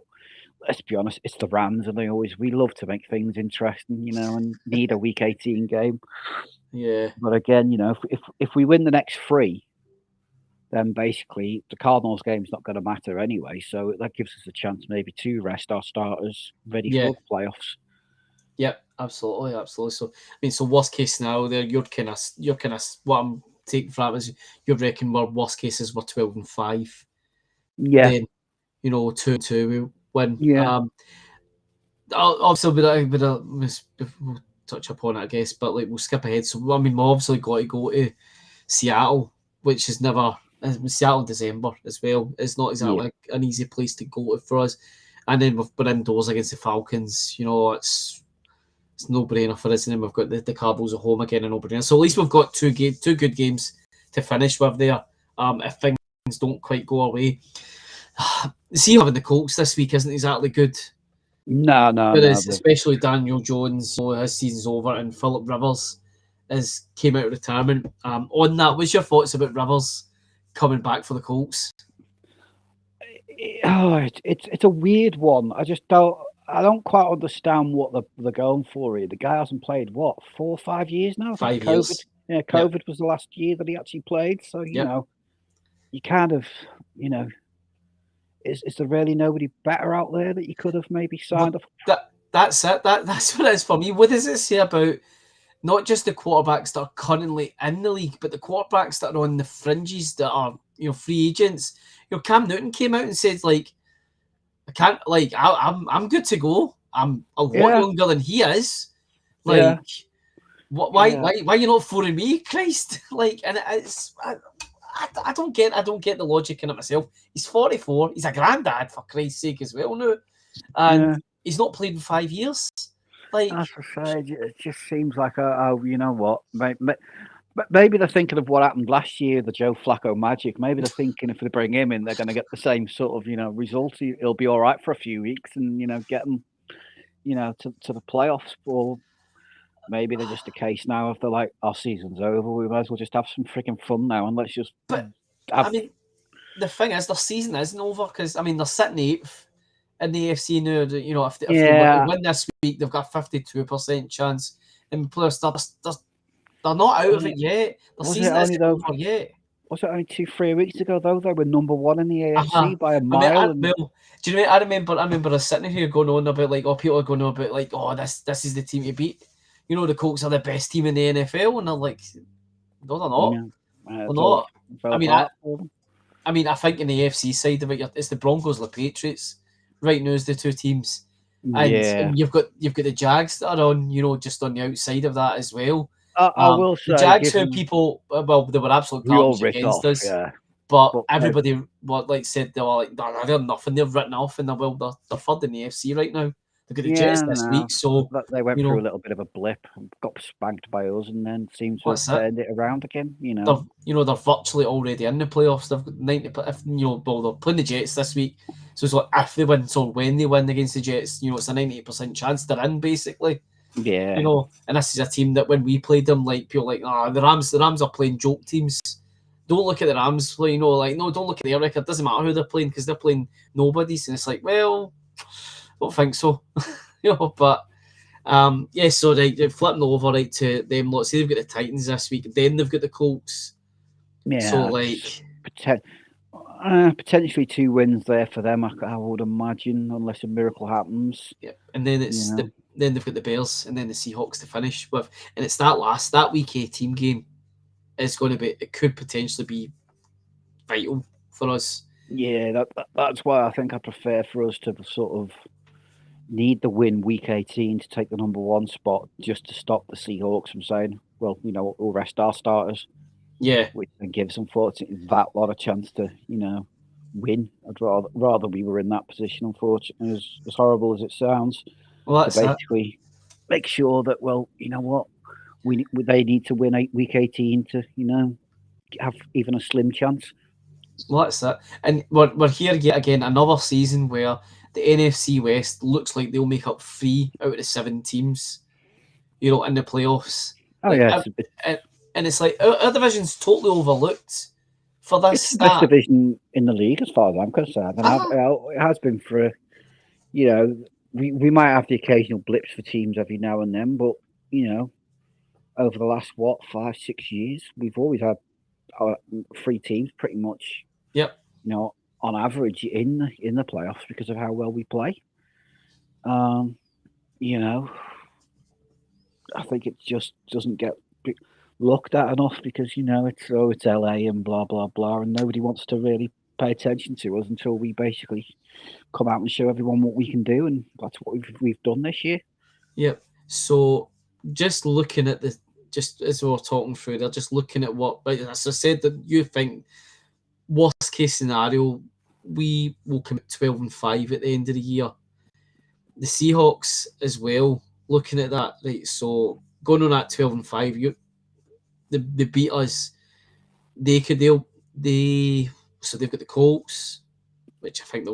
Speaker 3: let's be honest, it's the Rams, and we love to make things interesting, and need a Week 18 game.
Speaker 2: Yeah.
Speaker 3: But again, if we win the next 3, then basically the Cardinals game's not going to matter anyway. So that gives us a chance maybe to rest our starters ready for the playoffs.
Speaker 2: Yep, absolutely. So worst case scenario there, you're kind of what I'm taking from it is you reckon worst cases were 12-5.
Speaker 3: Yeah.
Speaker 2: Then 2-2 we win.
Speaker 3: Yeah.
Speaker 2: Obviously, we'll touch upon it, I guess, but we'll skip ahead. So we've obviously got to go to Seattle, which is never. Seattle in December as well. It's not exactly an easy place to go to for us. And then we've been indoors against the Falcons. It's no brainer for us. And then we've got the Cardinals at home again, a no brainer. So at least we've got two good games to finish with there. If things don't quite go away, see having the Colts this week isn't exactly good.
Speaker 3: No.
Speaker 2: Especially Daniel Jones, his season's over, and Philip Rivers came out of retirement. On that, what's your thoughts about Rivers coming back for the Colts?
Speaker 3: It's a weird one. I don't quite understand what they're going for here. The guy hasn't played 4 or 5 years now.
Speaker 2: 5 years.
Speaker 3: Yeah, COVID was the last year that he actually played. So you kind of is there really nobody better out there that you could have maybe signed up?
Speaker 2: That's it. That's what it is for me. What does it say about not just the quarterbacks that are currently in the league, but the quarterbacks that are on the fringes that are free agents? Cam Newton came out and said I'm good to go. I'm a lot younger than he is. Why are you not for me, Christ? And it's I don't get the logic in it myself. He's 44. He's a granddad, for Christ's sake, as well now, and he's not played in 5 years.
Speaker 3: That's for sure. It just seems like you know what? Maybe they're thinking of what happened last year, the Joe Flacco magic. Maybe they're thinking if they bring him in, they're going to get the same sort of result. He'll be all right for a few weeks and get them to the playoffs. Or maybe they're just a case now of they're like, our season's over. We might as well just have some freaking fun now and let's just.
Speaker 2: But I mean, the thing is, their season isn't over because they're sitting 8th in the AFC now. If they win this week, they've got a 52% chance. And players they're not out of it yet. The season isn't over yet.
Speaker 3: Was it only 2-3 weeks ago though? They were number 1 in the AFC by a mile.
Speaker 2: Do you know? I remember us sitting here going on about people are going on about this is the team to beat. The Colts are the best team in the NFL, and they're like, no, they're not. They're not. I think in the AFC side of it, it's the Broncos and the Patriots. Right now is the two teams, and you've got the Jags that are on, just on the outside of that as well.
Speaker 3: I will say
Speaker 2: the Jags, who people, they were absolute garbage against us. But
Speaker 3: But,
Speaker 2: everybody, said they were like, "Nah, they're nothing. They've written off, and they're third in the AFC right now. They've got the Jets
Speaker 3: yeah,
Speaker 2: this
Speaker 3: no,
Speaker 2: week, so
Speaker 3: they went
Speaker 2: you
Speaker 3: through a
Speaker 2: know
Speaker 3: little bit of a blip, got spanked by us, and then seemed to have
Speaker 2: what's that?
Speaker 3: turned it around again.
Speaker 2: They're virtually already in the playoffs. They've got 90. If they're playing the Jets this week, so it's like if they win, so when they win against the Jets, it's a 98% chance they're in basically.
Speaker 3: Yeah,
Speaker 2: And this is a team that when we played them, like people like, the Rams are playing joke teams. Don't look at the Rams play, no, don't look at their record. Doesn't matter who they're playing because they're playing nobodies, and it's like, well, I don't think so, But so they flipping over right to them. Let's say they've got the Titans this week, then they've got the Colts.
Speaker 3: yeah.
Speaker 2: So like
Speaker 3: potentially 2 wins there for them. I would imagine, unless a miracle happens.
Speaker 2: yeah, and then then they've got the Bears and then the Seahawks to finish with, and it's that week 18 game is going to be. It could potentially be vital for us.
Speaker 3: Yeah, that's why I think I prefer for us to sort of need the win week 18 to take the number 1 spot, just to stop the Seahawks from saying, well, we'll rest our starters.
Speaker 2: Yeah,
Speaker 3: which then gives unfortunately that lot of chance to win. I'd rather we were in that position, unfortunately, as horrible as it sounds.
Speaker 2: well, that's
Speaker 3: to basically make sure that, well, you know what, they need to win week 18 to have even a slim chance.
Speaker 2: Well, that's it. And we're here yet again, another season where the NFC West looks like they'll make up 3 out of the 7 teams, in the playoffs.
Speaker 3: Oh,
Speaker 2: like,
Speaker 3: yeah.
Speaker 2: And it's like our division's totally overlooked for this.
Speaker 3: It's the best division in the league as far as I'm concerned. And it has been for, we might have the occasional blips for teams every now and then, but, over the last, 5, 6 years, we've always had 3 teams pretty much,
Speaker 2: yep,
Speaker 3: on average in the playoffs because of how well we play. I think it just doesn't get looked at enough because it's LA and blah blah blah, and nobody wants to really pay attention to us until we basically come out and show everyone what we can do, and that's what we've done this year.
Speaker 2: Yep. So just looking at just as we were talking through, they're just looking at what, as I said, that you think worst case scenario, we will come at 12-5 at the end of the year. The Seahawks as well, looking at that, right? So going on at 12-5, they beat us. So they've got the Colts, which I think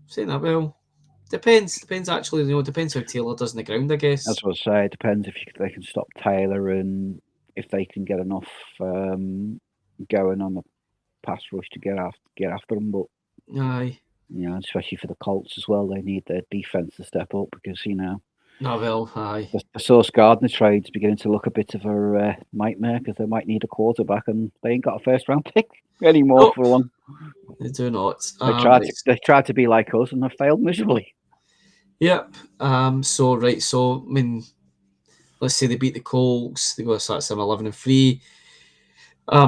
Speaker 2: saying that well. Depends actually. Depends how Taylor does on the ground, I guess.
Speaker 3: That's what I say. It depends if they can stop Taylor and if they can get enough going on the pass rush to get after them. But
Speaker 2: aye,
Speaker 3: especially for the Colts as well, they need their defense to step up because
Speaker 2: aye.
Speaker 3: The Sauce Gardner trade's beginning to look a bit of a nightmare because they might need a quarterback and they ain't got a first round pick anymore for one.
Speaker 2: They do not.
Speaker 3: They tried to be like us and they failed miserably.
Speaker 2: Yep. So I mean, let's say they beat the Colts. They go start 11-3.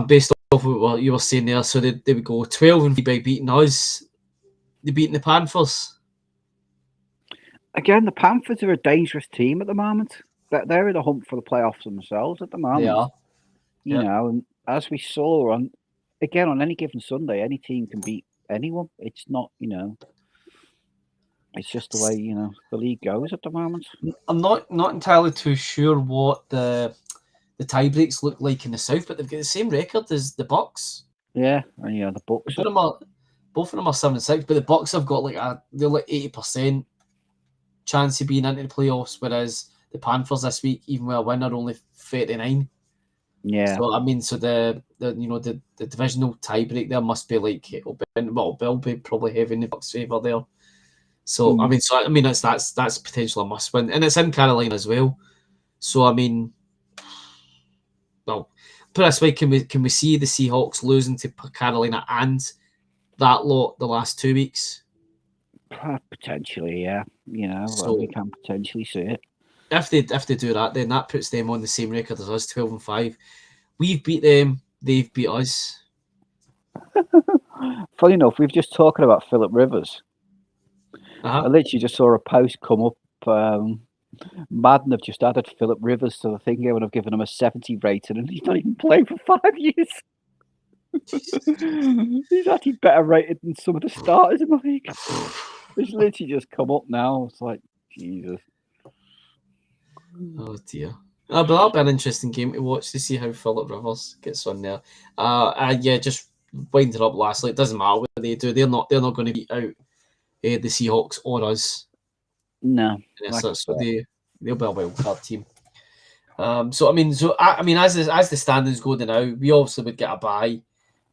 Speaker 2: Based off of what you were saying there, so they would go 12-3 by beating us. They beating the Panthers.
Speaker 3: Again, the Panthers are a dangerous team at the moment. They're in a hunt for the playoffs themselves at the moment.
Speaker 2: They are.
Speaker 3: And as we saw on any given Sunday, any team can beat anyone. It's not, it's just the way, the league goes at the moment.
Speaker 2: I'm not entirely too sure what the tie breaks look like in the South, but they've got the same record as the Bucks.
Speaker 3: Yeah, and the Bucks.
Speaker 2: Both of them are 7-6, but the Bucks have got they're 80% chance of being into the playoffs, whereas the Panthers this week, even with a win, are only 39.
Speaker 3: Yeah.
Speaker 2: So I mean, the divisional tiebreak there must be will be probably heavy in the Bucks' favour there. So I mean, that's potentially a must win, and it's in Carolina as well. So I mean, well, put it this way, can we see the Seahawks losing to Carolina and that lot the last 2 weeks?
Speaker 3: Potentially, yeah.
Speaker 2: So
Speaker 3: we can potentially see it.
Speaker 2: If they do that, then that puts them on the same record as us, 12-5. We've beat them, they've beat us.
Speaker 3: Funny enough, we've just talking about Philip Rivers. I literally just saw a post come up. Madden have just added Philip Rivers to the thing. I would have given him a 70 rating, and he's not even played for 5 years. He's actually better rated than some of the starters in the league. It's literally just come up now. It's like, Jesus.
Speaker 2: Oh dear. But that'll be an interesting game to watch to see how Philip Rivers gets on there. Yeah, just winding up lastly. It doesn't matter what they do. They're not going to beat out the Seahawks or us.
Speaker 3: No.
Speaker 2: So they'll be a wild card team. I mean, as the standings go now, we obviously would get a bye.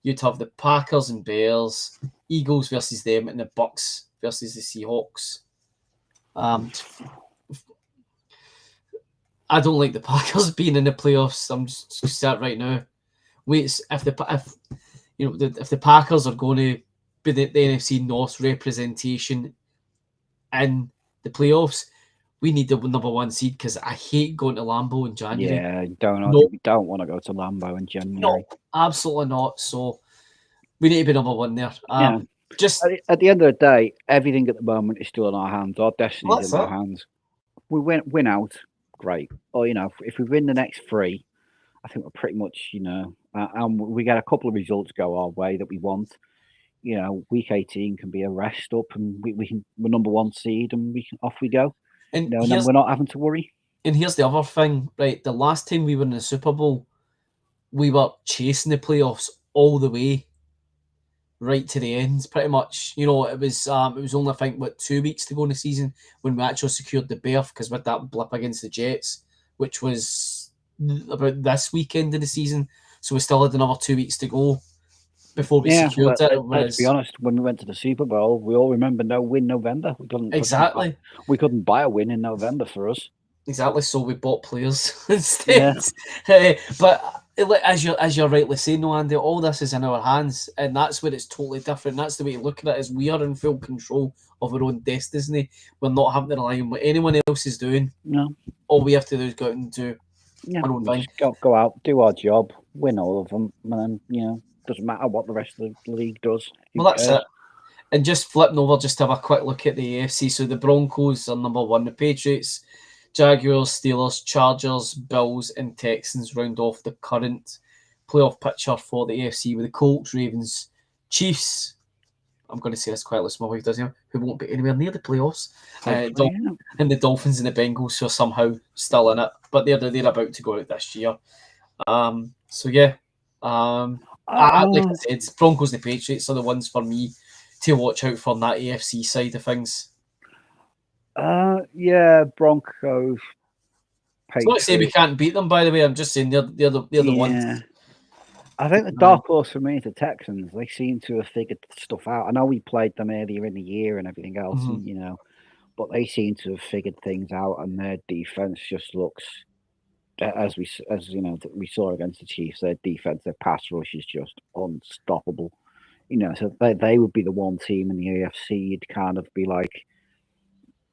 Speaker 2: You'd have the Packers and Bears, Eagles versus them, and the Bucks versus the Seahawks. I don't like the Packers being in the playoffs. I'm just set right now. If the Packers are going to be the NFC North representation in the playoffs, we need the number one seed because I hate going to Lambeau in January.
Speaker 3: Yeah, we don't want to go to Lambeau in January.
Speaker 2: No, absolutely not. So we need to be number one there. Just
Speaker 3: at the end of the day, everything at the moment is still in our hands. Our destiny is in our hands. We win out, great. Or if we win the next three, I think we're pretty much and we get a couple of results go our way that we want. Week 18 can be a rest up, and we're number one seed, and off we go. And then we're not having to worry.
Speaker 2: And here's the other thing, right? The last time we were in the Super Bowl, we were chasing the playoffs all the way, right to the end, pretty much. It was only, I think, 2 weeks to go in the season when we actually secured the berth because we had that blip against the Jets, which was about this weekend of the season. So we still had another 2 weeks to go before we secured it.
Speaker 3: Let's be honest, when we went to the Super Bowl, we all remember no win November. We couldn't buy a win in November for us.
Speaker 2: Exactly. So we bought players instead. Yeah. But as you're rightly saying, no, Andy, all this is in our hands, and that's where it's totally different. That's the way to look at it. Is we are in full control of our own destiny. We're not having to rely on what anyone else is doing.
Speaker 3: No.
Speaker 2: All we have to do is go out and do our own thing.
Speaker 3: Go out, do our job, win all of them, and then doesn't matter what the rest of the league does.
Speaker 2: Well, that's it. And just flipping over, just to have a quick look at the AFC. So the Broncos are number one. The Patriots, Jaguars, Steelers, Chargers, Bills, and Texans round off the current playoff picture for the AFC with the Colts, Ravens, Chiefs. I'm going to say this quietly, so my wife doesn't, who won't be anywhere near the playoffs. And the Dolphins and the Bengals, who are somehow still in it, but they're about to go out this year. Like I said, Broncos and the Patriots are the ones for me to watch out for on that AFC side of things.
Speaker 3: Broncos.
Speaker 2: Patriots. I'm not saying we can't beat them, by the way. I'm just saying they're the ones.
Speaker 3: I think the dark horse for me is the Texans. They seem to have figured stuff out. I know we played them earlier in the year and everything else, but they seem to have figured things out, and their defense just looks. As we saw against the Chiefs, their defense, their pass rush is just unstoppable. So they would be the one team in the AFC. You'd kind of be like,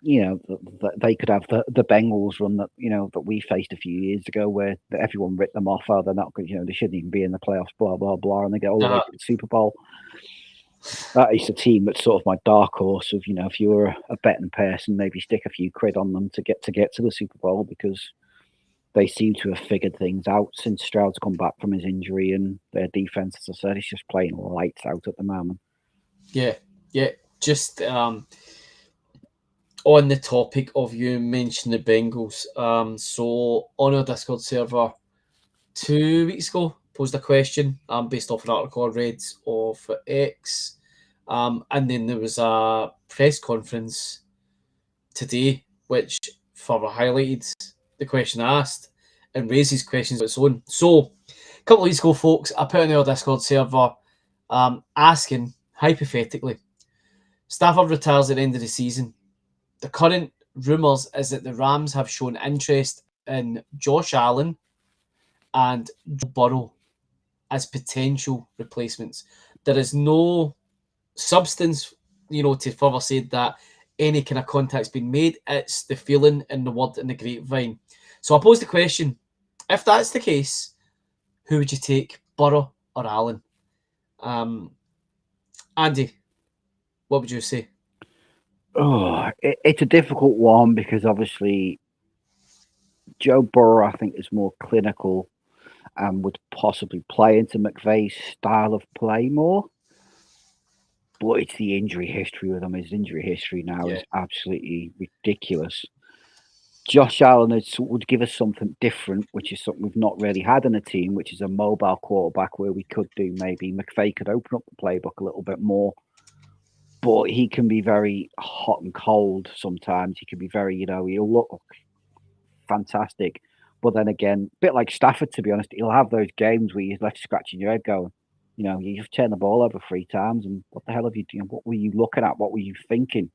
Speaker 3: they could have the Bengals run that we faced a few years ago, where everyone ripped them off. Oh, they're not good. They shouldn't even be in the playoffs. Blah blah blah, and they get all the way to the Super Bowl. That is the team that's sort of my dark horse. Of if you were a betting person, maybe stick a few quid on them to get to the Super Bowl, because they seem to have figured things out since Stroud's come back from his injury, and their defense, as I said, is just playing lights out at the moment. Yeah.
Speaker 2: Just on the topic of you mentioned the Bengals, so on our Discord server 2 weeks ago, posed a question based off an article I read of X, and then there was a press conference today which further highlighted the question asked and raises questions of its own. So, a couple of weeks ago, folks, I put in our Discord server asking, hypothetically, Stafford retires at the end of the season. The current rumours is that the Rams have shown interest in Josh Allen and Joe Burrow as potential replacements. There is no substance, to further say that any kind of contact's been made. It's the feeling and the word in the grapevine. So I pose the question, if that's the case, who would you take, Burrow or Allen? Andy, what would you say?
Speaker 3: It's a difficult one, because obviously Joe Burrow, I think, is more clinical and would possibly play into McVeigh's style of play more. But it's the injury history with him. His injury history now is absolutely ridiculous. Josh Allen would give us something different, which is something we've not really had in a team, which is a mobile quarterback where we could do maybe McVay could open up the playbook a little bit more. But he can be very hot and cold sometimes. He can be very, he'll look fantastic. But then again, a bit like Stafford, to be honest, he'll have those games where you're left scratching your head going, you've turned the ball over 3 times, and what the hell have you done? What were you looking at? What were you thinking?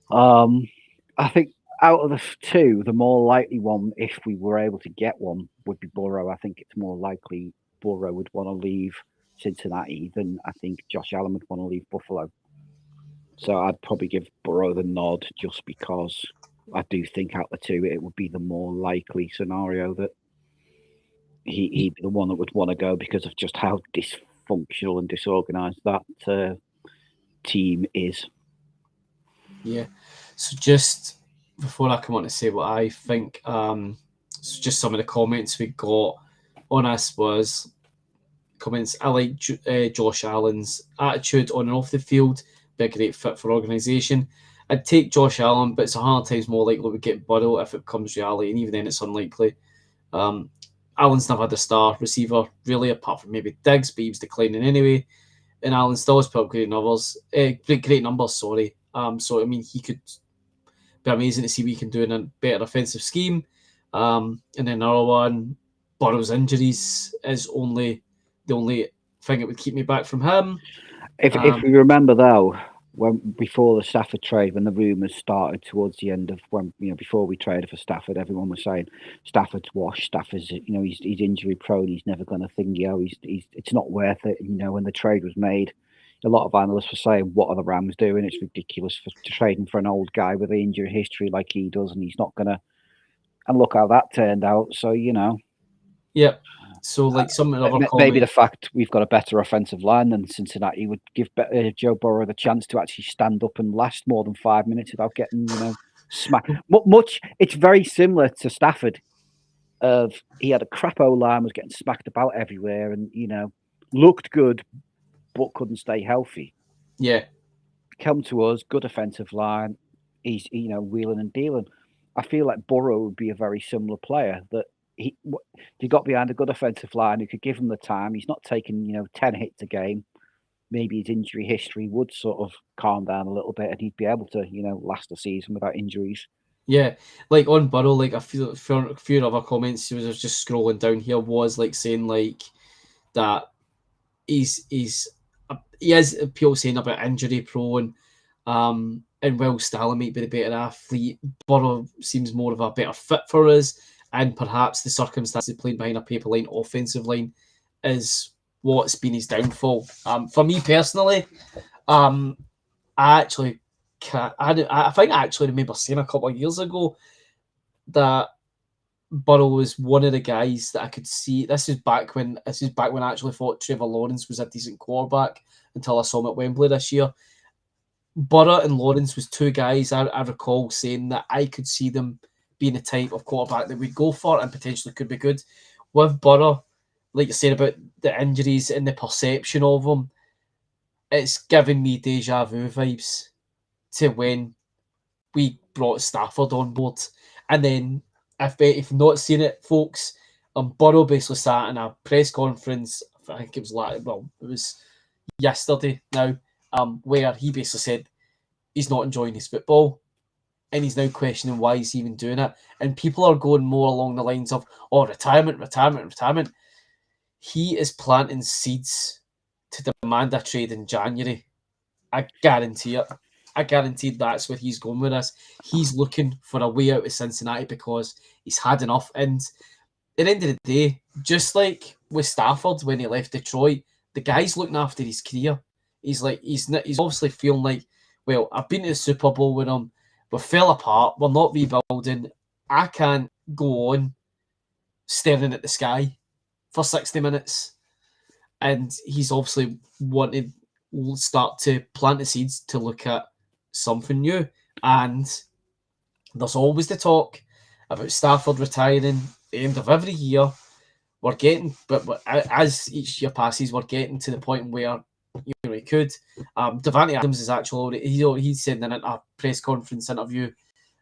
Speaker 3: I think out of the 2, the more likely one, if we were able to get one, would be Burrow. I think it's more likely Burrow would want to leave Cincinnati than I think Josh Allen would want to leave Buffalo. So I'd probably give Burrow the nod just because I do think out of the 2, it would be the more likely scenario that he'd be the one that would want to go because of just how dysfunctional and disorganized that team is.
Speaker 2: Yeah. So just before I come on to say what I think, so just some of the comments we got on us was comments. I like Josh Allen's attitude on and off the field. Be a great fit for organisation. I'd take Josh Allen, but it's 100 times more likely we get Burrow if it becomes reality, and even then it's unlikely. Allen's never had a star receiver, really, apart from maybe Diggs, but he was declining anyway. And Allen still has put up great numbers. Sorry. So, I mean, he could be amazing to see what he can do in a better offensive scheme. And then another one, Burrow's injuries is the only thing that would keep me back from him.
Speaker 3: If we remember, though, before the Stafford trade, when the rumours started towards the end of before we traded for Stafford, everyone was saying Stafford's washed. Stafford's he's injury prone. He's never going to it's not worth it. When the trade was made, a lot of analysts were saying, "What are the Rams doing? It's ridiculous for trading for an old guy with an injury history like he does, and he's not going to." And look how that turned out. So
Speaker 2: Yep. So, like some other
Speaker 3: maybe the fact we've got a better offensive line than Cincinnati would give Joe Burrow the chance to actually stand up and last more than 5 minutes without getting, smacked. It's very similar to Stafford. He had a crap O-line, was getting smacked about everywhere, and looked good, but couldn't stay healthy.
Speaker 2: Yeah.
Speaker 3: Come to us, good offensive line. He's wheeling and dealing. I feel like Burrow would be a very similar player that. He got behind a good offensive line who could give him the time. He's not taking 10 hits a game. Maybe his injury history would sort of calm down a little bit, and he'd be able to last a season without injuries.
Speaker 2: Yeah, like on Burrow, like a few other comments. I was just scrolling down here was like saying like that he is people saying about injury prone. And Will Stalin might be the better athlete. Burrow seems more of a better fit for us. And perhaps the circumstances of playing behind a paper line offensive line is what's been his downfall. For me personally, I think I actually remember saying a couple of years ago that Burrow was one of the guys that I could see. This is back when I actually thought Trevor Lawrence was a decent quarterback until I saw him at Wembley this year. Burrow and Lawrence was 2 guys I recall saying that I could see them being the type of quarterback that we'd go for and potentially could be good. With Burrow, like you said about the injuries and the perception of him, it's giving me deja vu vibes to when we brought Stafford on board. And then, if you've not seen it, folks, Burrow basically sat in a press conference, I think it was yesterday now, where he basically said he's not enjoying his football. And he's now questioning why he's even doing it. And people are going more along the lines of, retirement. He is planting seeds to demand a trade in January. I guarantee it. I guarantee that's where he's going with this. He's looking for a way out of Cincinnati because he's had enough. And at the end of the day, just like with Stafford when he left Detroit, the guy's looking after his career. He's obviously feeling like, well, I've been to the Super Bowl with him. We fell apart. We're not rebuilding. I can't go on staring at the sky for 60 minutes. And he's obviously wanted to start to plant the seeds to look at something new. And there's always the talk about Stafford retiring at the end of every year. we're getting, but as each year passes, we're getting to the point where he could. Davante Adams is actually he said in a press conference interview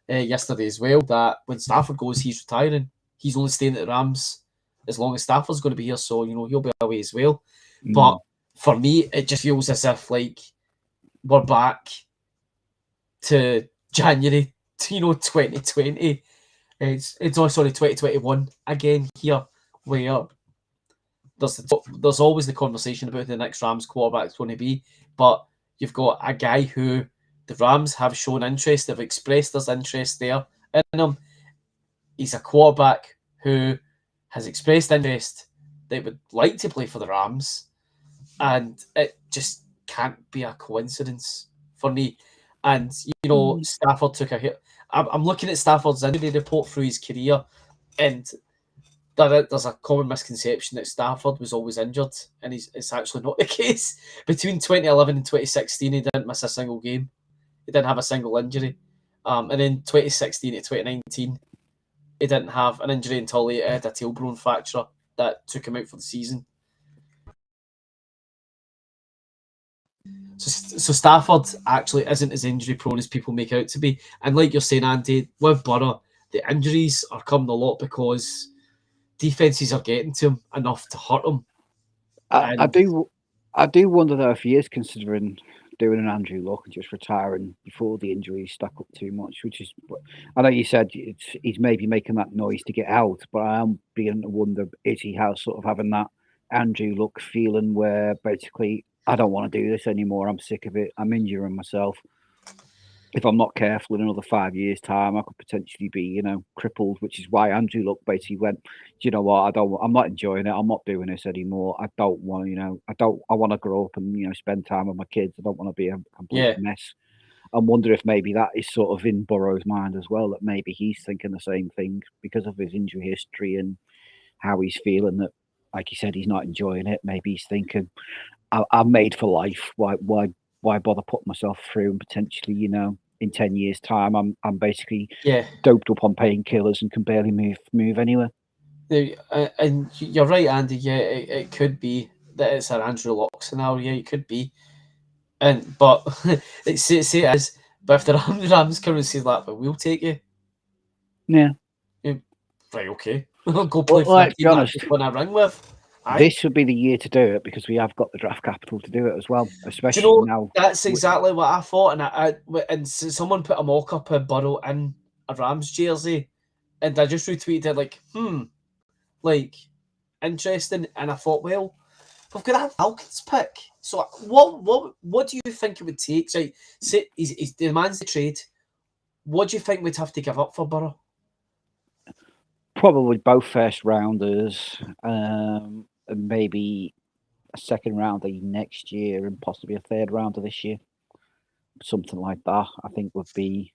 Speaker 2: yesterday as well that when Stafford goes, he's retiring. He's only staying at the Rams as long as Stafford's going to be here, so he'll be away as well. But for me, it just feels as if like we're back to January, 2020. It's 2021 again here, where there's always the conversation about who the next Rams quarterback is going to be, but you've got a guy who the Rams have shown interest, they've expressed there's interest there in him. He's a quarterback who has expressed interest they would like to play for the Rams, and it just can't be a coincidence for me. And Stafford took a hit. I'm looking at Stafford's injury report through his career, and there's a common misconception that Stafford was always injured, and it's actually not the case. Between 2011 and 2016, he didn't miss a single game. He didn't have a single injury. And then 2016 to 2019, he didn't have an injury until he had a tailbone fracture that took him out for the season. So Stafford actually isn't as injury prone as people make out to be. And like you're saying, Andy, with Burrow, the injuries are coming a lot because defenses are getting to him enough to hurt him.
Speaker 3: I do wonder though if he is considering doing an Andrew Luck and just retiring before the injuries stack up too much. Which is, I know you said he's maybe making that noise to get out, but I am beginning to wonder is he sort of having that Andrew Luck feeling where basically I don't want to do this anymore. I'm sick of it. I'm injuring myself. If I'm not careful, in another 5 years' time, I could potentially be, crippled. Which is why Andrew Luck basically went, "Do you know what? I'm not enjoying it. I'm not doing this anymore. I don't want to, I want to grow up and spend time with my kids. I don't want to be a complete mess." I wonder if maybe that is sort of in Burrow's mind as well. That maybe he's thinking the same thing because of his injury history and how he's feeling. That, like he said, he's not enjoying it. Maybe he's thinking, "I'm made for life. Why bother putting myself through and potentially, in 10 years' time, I'm basically doped up on painkillers and can barely move anywhere."
Speaker 2: And you're right, Andy. Yeah, it could be that it's an Andrew Luck scenario. It could be, but say it is. But if the Rams come and say that, but we'll take you.
Speaker 3: Yeah.
Speaker 2: Right. Okay. Go play for a team that just won a ring with.
Speaker 3: This would be the year to do it because we have got the draft capital to do it as well, especially now.
Speaker 2: That's exactly what I thought, and someone put a mock up of Burrow in a Rams jersey, and I just retweeted it like, interesting, and I thought, well, we've got that Falcons pick. So what do you think it would take? So, say he demands the trade. What do you think we'd have to give up for Burrow?
Speaker 3: Probably both first rounders, and maybe a second rounder next year, and possibly a third rounder this year. Something like that, I think, would be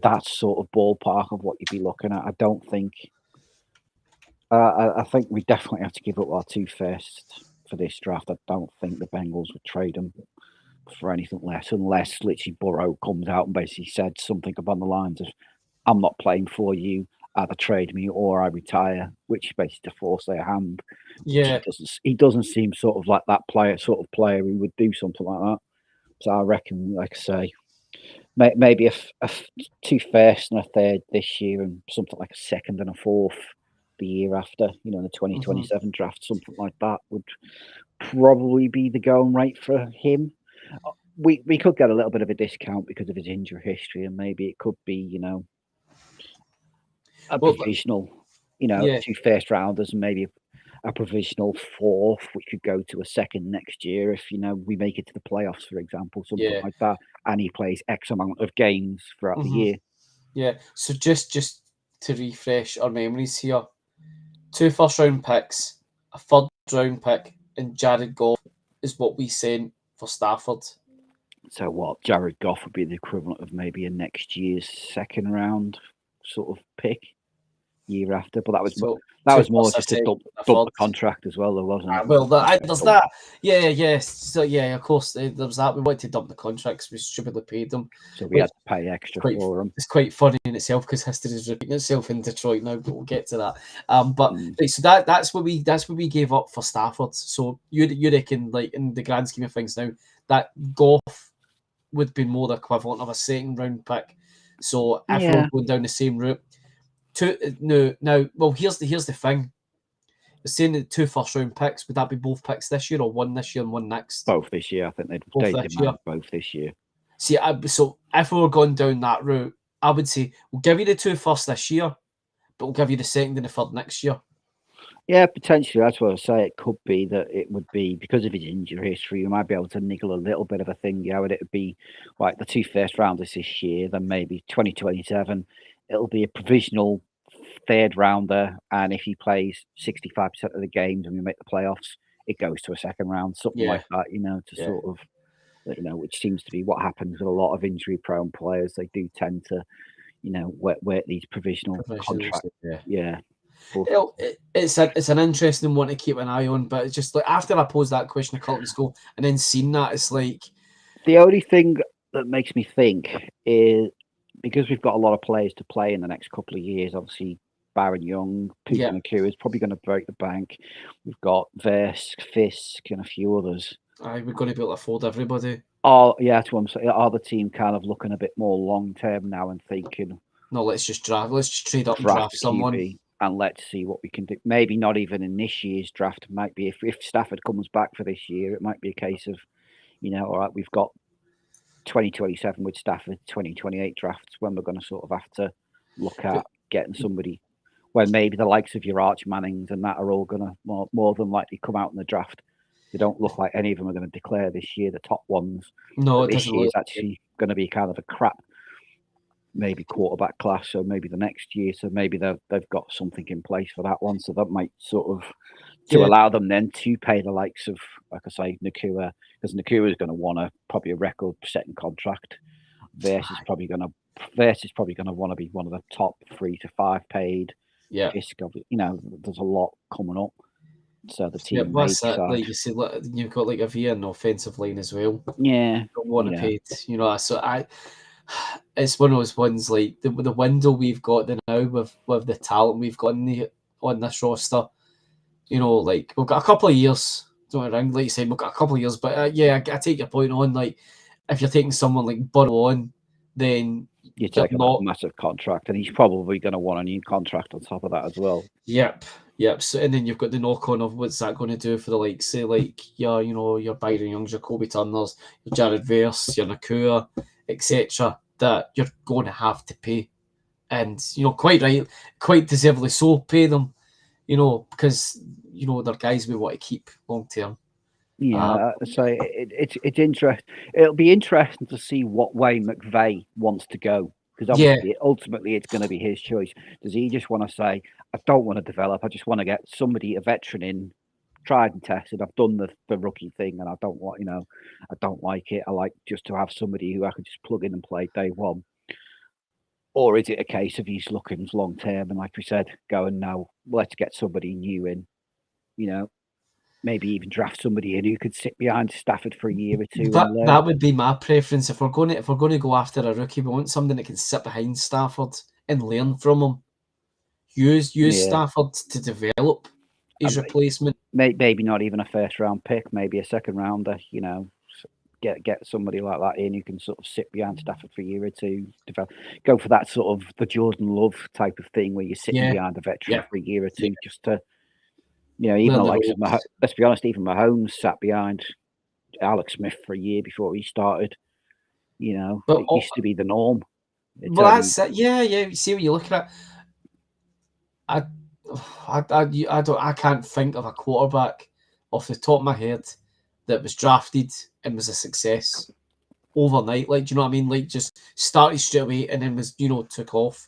Speaker 3: that sort of ballpark of what you'd be looking at. I don't think. I think we definitely have to give up our 2 firsts for this draft. I don't think the Bengals would trade them for anything less, unless literally Burrow comes out and basically said something upon the lines of, "I'm not playing for you. Either trade me or I retire," which basically to force their hand.
Speaker 2: Yeah,
Speaker 3: he doesn't seem sort of like that player who would do something like that. So I reckon, like I say, maybe a 2 firsts and a third this year, and something like a second and a fourth the year after. The 2027 draft, something like that would probably be the going rate for him. We could get a little bit of a discount because of his injury history, and maybe it could be, a provisional, 2 first rounders and maybe a provisional fourth. We could go to a second next year if we make it to the playoffs, for example, something like that, and he plays X amount of games throughout the year.
Speaker 2: Yeah. So just to refresh our memories here, 2 first-round picks, a third-round pick, and Jared Goff is what we sent for Stafford.
Speaker 3: So what? Jared Goff would be the equivalent of maybe a next year's second round sort of pick. year after. But that was
Speaker 2: So
Speaker 3: more just to dump the contract as well, though, wasn't it?
Speaker 2: Well, there's that. Yeah. So yeah, of course, there was that. We wanted to dump the contracts. We stupidly paid them.
Speaker 3: So we had to pay extra for them.
Speaker 2: It's quite funny in itself because history is repeating itself in Detroit now. But we'll get to that. So that's what we gave up for Stafford. So you reckon, like, in the grand scheme of things now, that Goff would be more the equivalent of a second round pick. So if we're going down the same route, here's the thing. We're saying the 2 first-round picks. Would that be both picks this year, or one this year and one next?
Speaker 3: Both this year. I think they'd demand both this year.
Speaker 2: See, so if we were going down that route, I would say we'll give you the 2 first this year, but we'll give you the second and the third next year.
Speaker 3: Yeah, potentially. That's what I say. It could be that it would be because of his injury history. We might be able to niggle a little bit of a thing. Yeah, it would be like the 2 first rounders this year, then maybe 2027. It'll be a provisional 3rd rounder, and if he plays 65% of the games and we make the playoffs, it goes to a 2nd round, something like that. Sort of, which seems to be what happens with a lot of injury-prone players. They do tend to, work these provisional contracts. Yeah.
Speaker 2: It's an interesting one to keep an eye on, but it's just like after I posed that question a couple weeks ago and then seen that, it's like
Speaker 3: the only thing that makes me think is because we've got a lot of players to play in the next couple of years. Obviously, Baron Young, Puka Nacua is probably going to break the bank. We've got Versk, Fisk, and a few others.
Speaker 2: We're going to be able to afford everybody.
Speaker 3: Oh, yeah, that's what I'm saying. Are the team kind of looking a bit more long term now and thinking,
Speaker 2: no, let's just trade up and draft someone.
Speaker 3: QB and let's see what we can do. Maybe not even in this year's draft. It might be if Stafford comes back for this year, it might be a case of, all right, we've got 2027 with Stafford, 2028 drafts when we're going to sort of have to look at getting somebody when maybe the likes of your Arch Mannings and that are all going to more than likely come out in the draft. They don't look like any of them are going to declare this year the top ones.
Speaker 2: No,
Speaker 3: this year is actually going to be kind of a crap, maybe quarterback class. So maybe the next year, so maybe they've got something in place for that one. So that might sort of allow them then to pay the likes of, like I say, Nacua, because Nacua is going to want probably a record-setting contract. Verse is probably going to want to be one of the top 3 to 5 paid.
Speaker 2: Yeah,
Speaker 3: there's a lot coming up. So the team,
Speaker 2: like you said, you've got like a V in the offensive line as well.
Speaker 3: Yeah,
Speaker 2: don't want to pay. So it's one of those ones like the window we've got now with the talent we've got on this roster. Like we've got a couple of years. Don't get like you said, we've got a couple of years. But I take your point on. Like if you're taking someone like Burrow on, then
Speaker 3: you're taking a massive contract, and he's probably going to want a new contract on top of that as well.
Speaker 2: Yep. So, and then you've got the knock on of what's that going to do for the likes, say, like your Byron Youngs, your Kobe Turners, your Jared Verse, your Nacua, etc. That you're going to have to pay, and quite right, quite deservedly so, pay them, because they're guys we want to keep long term.
Speaker 3: Yeah, so it's interesting. It'll be interesting to see what way McVay wants to go, because obviously, ultimately, it's going to be his choice. Does he just want to say, "I don't want to develop. I just want to get somebody, a veteran, in, tried and tested. I've done the rookie thing, and I don't want, I don't like it. I like just to have somebody who I can just plug in and play day one." Or is it a case of he's looking long term and, like we said, going, "No, let's get somebody new in," maybe even draft somebody in who could sit behind Stafford for a year or two.
Speaker 2: That would be my preference. If we're going to go after a rookie, we want somebody that can sit behind Stafford and learn from him. Use Stafford to develop his replacement.
Speaker 3: Maybe not even a first round pick, maybe a second rounder. Get somebody like that in who can sort of sit behind Stafford for a year or two. Go for that sort of the Jordan Love type of thing where you're sitting behind a veteran for a year or two just to. Even let's be honest, even Mahomes sat behind Alex Smith for a year before he started. But it used to be the norm.
Speaker 2: That's it. Yeah. You see what you're looking at. I can't think of a quarterback off the top of my head that was drafted and was a success overnight. Like, do you know what I mean? Like, just started straight away and then was took off.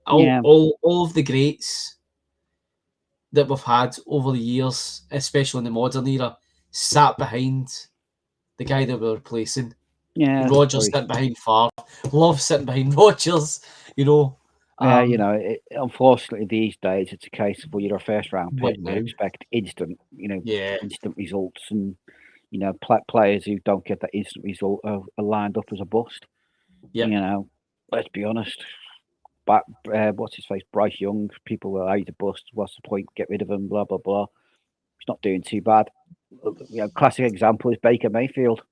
Speaker 2: All of the greats that we've had over the years, especially in the modern era, sat behind the guy that we're replacing.
Speaker 3: Yeah,
Speaker 2: Rodgers sitting behind Favre, Love sitting behind Rodgers.
Speaker 3: You know, unfortunately these days it's a case of, well, you're a first round pick, we expect instant, instant results, and players who don't get that instant result are lined up as a bust.
Speaker 2: Yep.
Speaker 3: You know, let's be honest. But what's his face, Bryce Young? People were, he's a bust. What's the point? Get rid of him. Blah blah blah. He's not doing too bad. Classic example is Baker Mayfield.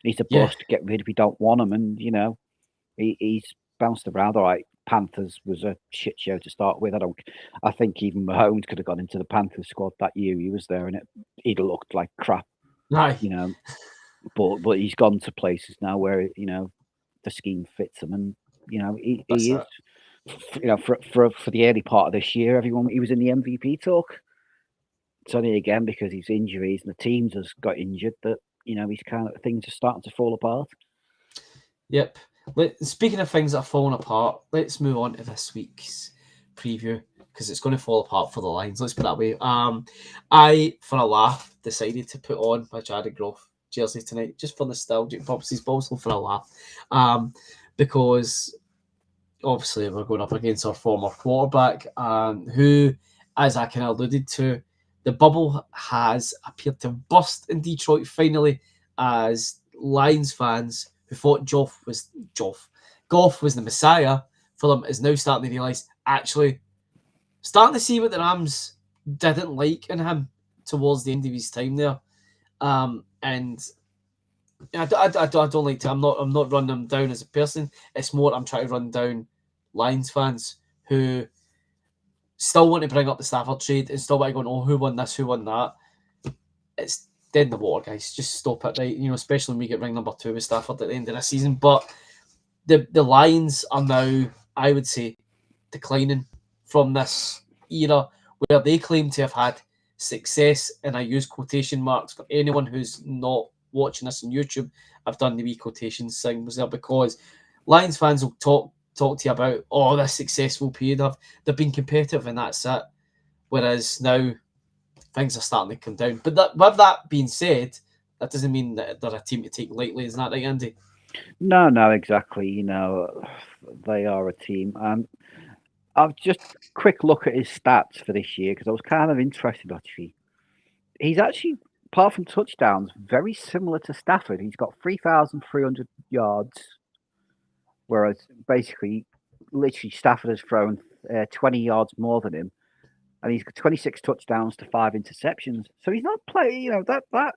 Speaker 3: He's a bust. Get rid if you don't want him, and he's bounced around. All right, Panthers was a shit show to start with. I think even Mahomes could have gone into the Panthers squad that year he was there, and he'd looked like crap.
Speaker 2: Right.
Speaker 3: But he's gone to places now where the scheme fits him, and he is. For the early part of this year, he was in the MVP talk. It's only again because his injuries and the teams has got injured that he's things are starting to fall apart.
Speaker 2: Yep. Speaking of things that are falling apart, let's move on to this week's preview because it's going to fall apart for the Lions. Let's put it that way. I, for a laugh, decided to put on my Jared Goff jersey tonight just for nostalgic purposes, but also for a laugh, because obviously we're going up against our former quarterback, who, as I kind of alluded to, the bubble has appeared to burst in Detroit finally, as Lions fans who thought Goff was the Messiah for them is now starting to realise, actually, starting to see what the Rams didn't like in him towards the end of his time there. And I don't like to. I'm not running him down as a person. It's more I'm trying to run down Lions fans who still want to bring up the Stafford trade and still want to go, oh, who won this, who won that. It's dead in the water, guys. Just stop it, right? Especially when we get ring number 2 with Stafford at the end of the season. But the Lions are now, I would say, declining from this era where they claim to have had success, and I use quotation marks for anyone who's not watching this on YouTube. I've done the wee quotation things there because Lions fans will talk to you about, oh, this successful period. They've been competitive and that's it. Whereas now things are starting to come down. But with that being said, that doesn't mean that they're a team to take lightly. Isn't that right, Andy?
Speaker 3: No, exactly. They are a team. I've just quick look at his stats for this year because I was kind of interested, actually. He's actually, apart from touchdowns, very similar to Stafford. He's got 3,300 yards, whereas basically, literally, Stafford has thrown 20 yards more than him, and he's got 26 touchdowns to 5 interceptions. So he's not playing. That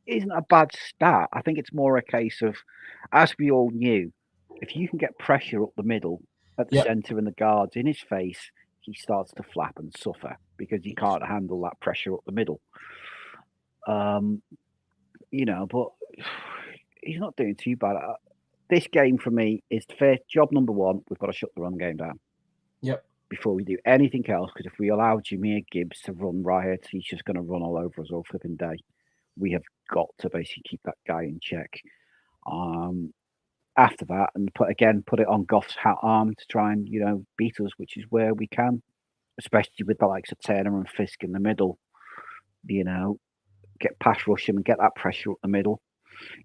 Speaker 3: isn't a bad stat. I think it's more a case of, as we all knew, if you can get pressure up the middle at the center and the guards in his face, he starts to flap and suffer because he can't handle that pressure up the middle. But he's not doing too bad. This game for me is first job number 1. We've got to shut the run game down.
Speaker 2: Yep.
Speaker 3: Before we do anything else, because if we allow Jahmyr Gibbs to run riot, he's just going to run all over us all flipping day. We have got to basically keep that guy in check. After that, and put it on Goff's arm to try and beat us, which is where we can, especially with the likes of Turner and Fisk in the middle. Get pass rush him and get that pressure up the middle.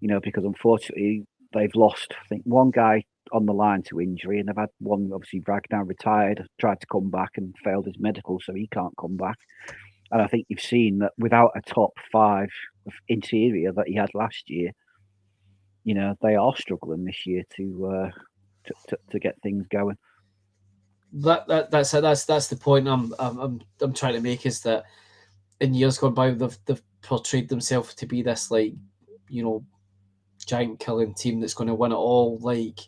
Speaker 3: Because unfortunately they've lost, I think, one guy on the line to injury, and they've had one, obviously Ragnar retired, tried to come back and failed his medical, so he can't come back. And I think you've seen that without a top 5 interior that he had last year, they are struggling this year to get things going.
Speaker 2: That's the point I'm trying to make, is that in years gone by they've portrayed themselves to be this giant killing team that's going to win it all. Like,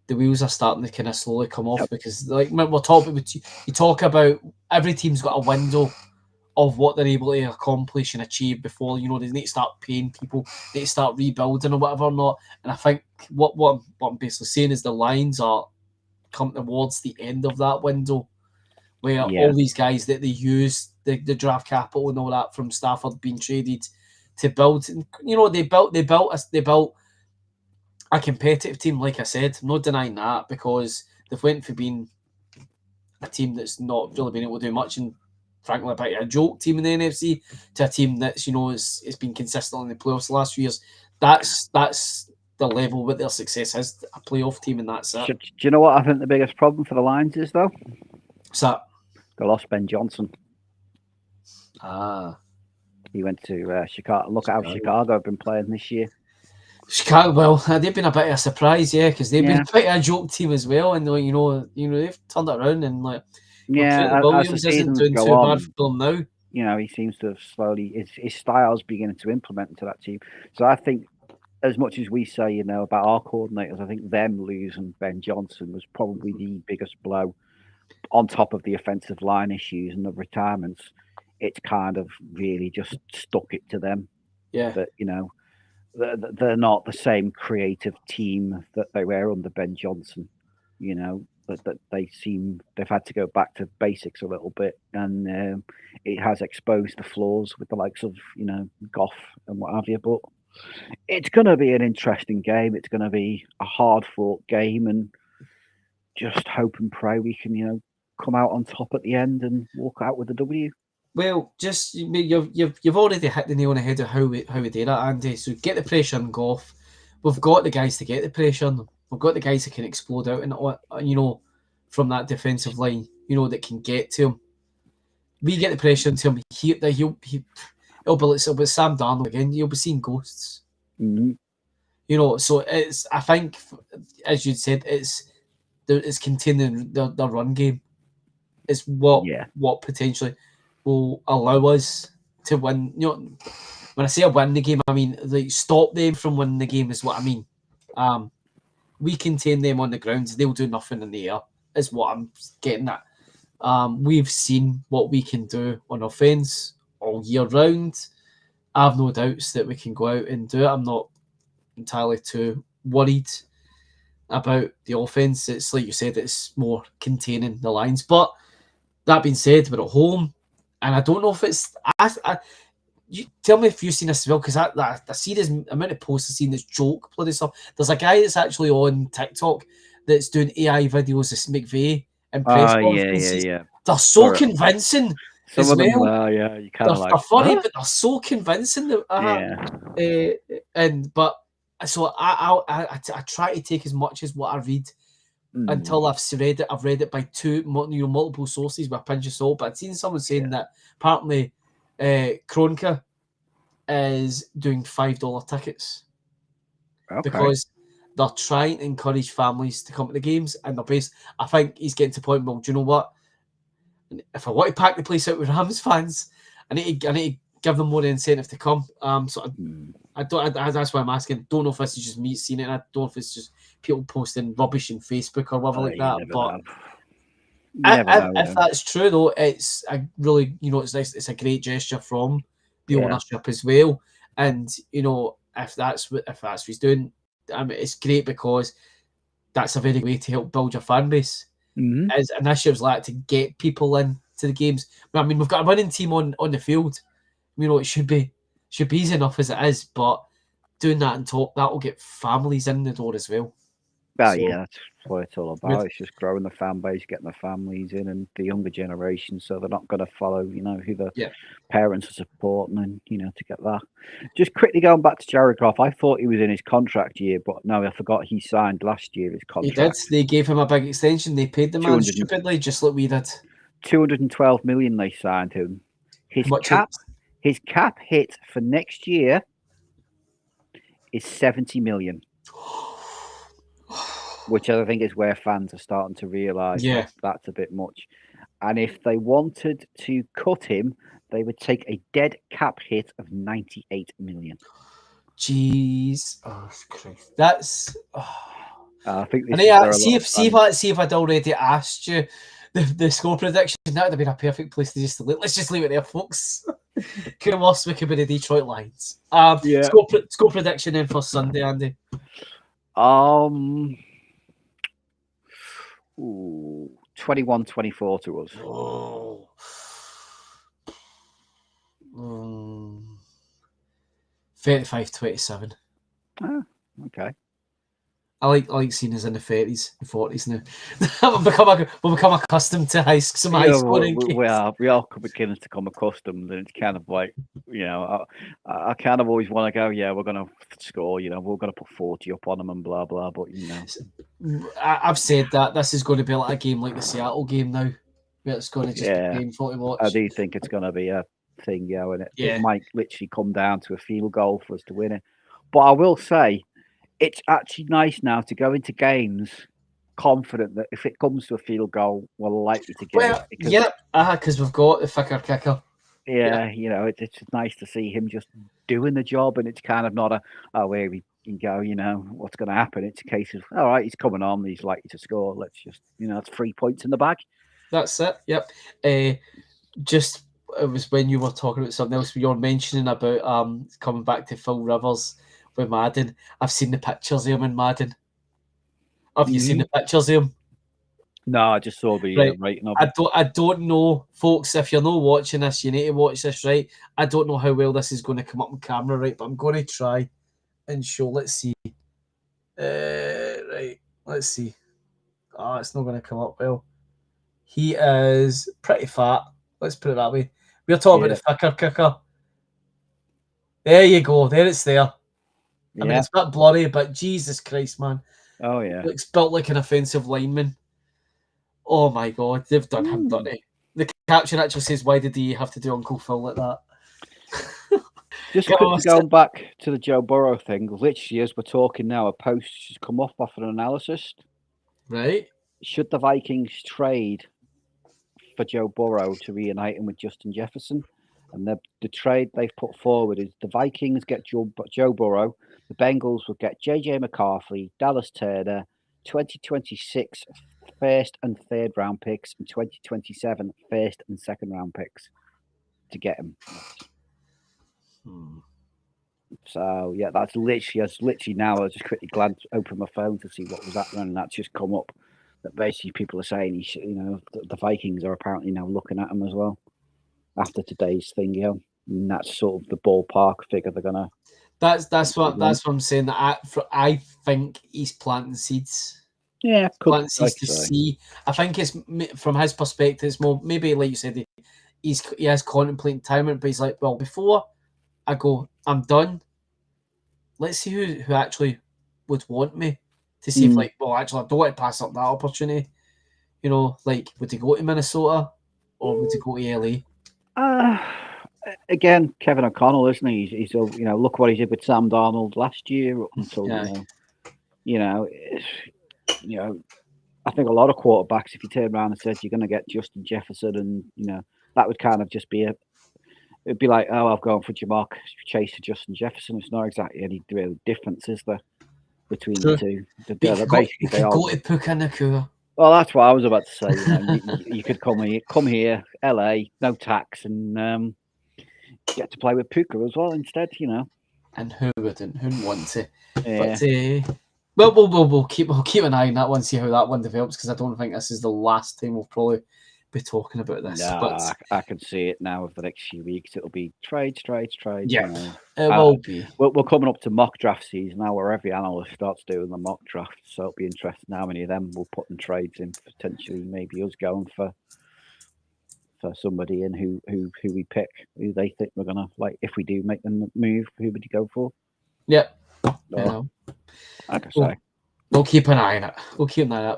Speaker 2: the wheels are starting to kind of slowly come off because, like, we're talking about, you talk about every team's got a window of what they're able to accomplish and achieve before, they need to start paying people, they need to start rebuilding or whatever or not. And I think what I'm basically saying is the Lions are come towards the end of that window where all these guys that they use, the draft capital and all that from Stafford being traded to build, they built a competitive team, like I said. I'm not denying that, because they've went from being a team that's not really been able to do much and frankly a bit of a joke team in the NFC to a team that's it's been consistent in the playoffs the last few years. That's the level what their success is, a playoff team, and that's it.
Speaker 3: Do you know what I think the biggest problem for the Lions is, though?
Speaker 2: So,
Speaker 3: They lost Ben Johnson.
Speaker 2: he
Speaker 3: He went to Chicago. Look at how Chicago have been playing this year.
Speaker 2: Chicago, well, they've been a bit of a surprise, because they've
Speaker 3: Yeah.
Speaker 2: been quite a joke team as well, and you know, they've turned it around, and like,
Speaker 3: Yeah,
Speaker 2: Caleb
Speaker 3: as the
Speaker 2: Williams isn't
Speaker 3: seasons
Speaker 2: doing
Speaker 3: go
Speaker 2: too
Speaker 3: on,
Speaker 2: bad for them now.
Speaker 3: you know, he seems to have slowly his style's beginning to implement into that team. So I think, as much as we say, you know, about our coordinators, I think them losing Ben Johnson was probably the biggest blow. On top of the offensive line issues and the retirements, it's kind of really just stuck it to them
Speaker 2: Yeah,
Speaker 3: that, you know, they're not the same creative team that they were under Ben Johnson. You know, that they've had to go back to basics a little bit, and it has exposed the flaws with the likes of, you know, Goff and what have you. But it's going to be an interesting game. It's going to be a hard fought game, and just hope and pray we can, you know, come out on top at the end and walk out with a W.
Speaker 2: well, just you've already hit the nail on the head of how we did it, Andy. So get the pressure on Goff. We've got the guys to get the pressure on them. We've got the guys that can explode out, and you know, from that defensive line, you know, that can get to him. We get the pressure into him. It'll be Sam Darnold again. You'll be seeing ghosts.
Speaker 3: Mm-hmm.
Speaker 2: You know, so it's. I think, as you said, it's containing the run game. Is what potentially will allow us to win. You know, when I say I win the game, I mean like stop them from winning the game is what I mean. We contain them on the ground; they'll do nothing in the air. Is what I'm getting at. We've seen what we can do on offense all year round. I have no doubts that we can go out and do it. I'm not entirely too worried about the offense. It's like you said, it's more containing the lines. But that being said, we're at home, and I don't know if it's. You tell me if you've seen this as well, because I see this amount of posts I've seen this joke bloody stuff. There's a guy that's actually on TikTok that's doing AI videos of McVay and press conferences.
Speaker 3: Yeah.
Speaker 2: They're so convincing.
Speaker 3: Some of them, you kind of like.
Speaker 2: They're funny, but they're so convincing. That, but so I try to take as much as what I read until I've read it. I've read it by multiple sources with a pinch of salt. But I'd seen someone saying that apparently Kroenke is doing $5 tickets because they're trying to encourage families to come to the games, and they're based. I think he's getting to the point. Well, do you know what? If I want to pack the place out with Rams fans, I need to give them more incentive to come. So I don't. That's why I'm asking. Don't know if this is just me seeing it. And I don't know if it's just people posting rubbish in Facebook or whatever like that. But if that's true, though, it's a really, you know, it's nice. It's a great gesture from the ownership as well. And you know, if that's what he's doing, it's great because that's a very good way to help build your fan base. As initiatives like to get people in to the games. I mean, we've got a winning team on the field. You know, it should be easy enough as it is, but doing that on top, that'll get families in the door as well.
Speaker 3: That's what it's all about. It's just growing the fan base, getting the families in, and the younger generation, so they're not going to follow, you know, who the parents are supporting, and you know, to get that. Just quickly going back to Jared Goff, I thought he was in his contract year, but no, I forgot he signed last year his contract.
Speaker 2: He did. They gave him a big extension. They paid the man stupidly, just like we did.
Speaker 3: $212 million they signed him. His cap hit for next year is $70 million. Which I think is where fans are starting to realise that's a bit much. And if they wanted to cut him, they would take a dead cap hit of $98 million.
Speaker 2: Jeez. Oh, Christ. That's...
Speaker 3: I think
Speaker 2: see if I'd already asked you the score prediction. That would have been a perfect place to just leave. Let's just leave it there, folks. Could have lost. We could be the Detroit Lions. Score prediction in for Sunday, Andy.
Speaker 3: 21-24 to us.
Speaker 2: 35-27.
Speaker 3: Okay.
Speaker 2: I like seeing us in the 30s and 40s now. we'll become accustomed to some high scoring games.
Speaker 3: We are beginning to become accustomed, and it's kind of like, I kind of always want to go, we're going to score, we're going to put 40 up on them and blah, blah, but,
Speaker 2: I've said that this is going to be like a game like the Seattle game now, where it's going to just be painful to watch.
Speaker 3: I do think it's going to be a thing, and it might literally come down to a field goal for us to win it. But I will say, it's actually nice now to go into games confident that if it comes to a field goal, we're likely to get it.
Speaker 2: Because we've got the thicker kicker.
Speaker 3: Yeah, it's nice to see him just doing the job, and it's kind of not where we can go, what's going to happen. It's a case of, all right, he's coming on, he's likely to score. Let's just, it's 3 points in the bag.
Speaker 2: That's it. Yep. It was when you were talking about something else. You were mentioning about coming back to Phil Rivers with Madden. I've seen the pictures of him in Madden. Have you seen the pictures of him?
Speaker 3: No, I just saw the rating of it.
Speaker 2: I don't know, folks. If you're not watching this, you need to watch this, right? I don't know how well this is going to come up on camera, right? But I'm going to try and show. Let's see. Right. Let's see. It's not going to come up well. He is pretty fat. Let's put it that way. We're talking about the thicker kicker. There you go. There it's there. I mean, it's a bit blurry, but Jesus Christ, man.
Speaker 3: Oh, yeah.
Speaker 2: Looks built like an offensive lineman. Oh, my God. They've done him dirty. The caption actually says, why did he have to do Uncle Phil like that?
Speaker 3: Just going back to the Joe Burrow thing, literally, as we're talking now, a post has come off an analysis.
Speaker 2: Right.
Speaker 3: Should the Vikings trade for Joe Burrow to reunite him with Justin Jefferson? And the trade they've put forward is the Vikings get Joe Burrow, the Bengals will get JJ McCarthy, Dallas Turner, 2026 first and third round picks, and 2027 first and second round picks to get him. So that's literally now. I just quickly opened my phone to see what was happening, and that's just come up. That basically people are saying the Vikings are apparently now looking at him as well after today's thing, and that's sort of the ballpark figure they're gonna.
Speaker 2: That's what I'm saying. That I think he's planting seeds.
Speaker 3: Yeah,
Speaker 2: planting seeds to see. I think it's from his perspective. It's more maybe like you said. He has contemplating retirement, but he's like, well, before I go, I'm done. Let's see who actually would want me to see if actually I don't want to pass up that opportunity. Would he go to Minnesota or would he go to LA?
Speaker 3: Again, Kevin O'Connell, isn't he? He's look what he did with Sam Darnold last year up until I think a lot of quarterbacks, if you turn around and said you're going to get Justin Jefferson, and that would kind of just be it'd be like, I've gone for Jamar Chase to Justin Jefferson. It's not exactly any real difference, is there, between the two?
Speaker 2: You could go to Puka Nacua.
Speaker 3: Well, that's what I was about to say. You could come here, LA, no tax, and get to play with Puka as well instead.
Speaker 2: And who wouldn't? Who'd want to? Yeah. But we'll keep an eye on that one, see how that one develops, because I don't think this is the last time we'll probably be talking about this.
Speaker 3: No,
Speaker 2: but
Speaker 3: I can see it now over the next few weeks. It'll be trades.
Speaker 2: Yeah, it will be.
Speaker 3: We're coming up to mock draft season now, where every analyst starts doing the mock draft. So it'll be interesting how many of them will put in trades in. Potentially, maybe us going for somebody in who we pick, who they think we're gonna like. If we do make them move, who would you go for?
Speaker 2: Yep.
Speaker 3: Like I say.
Speaker 2: We'll keep an eye on it.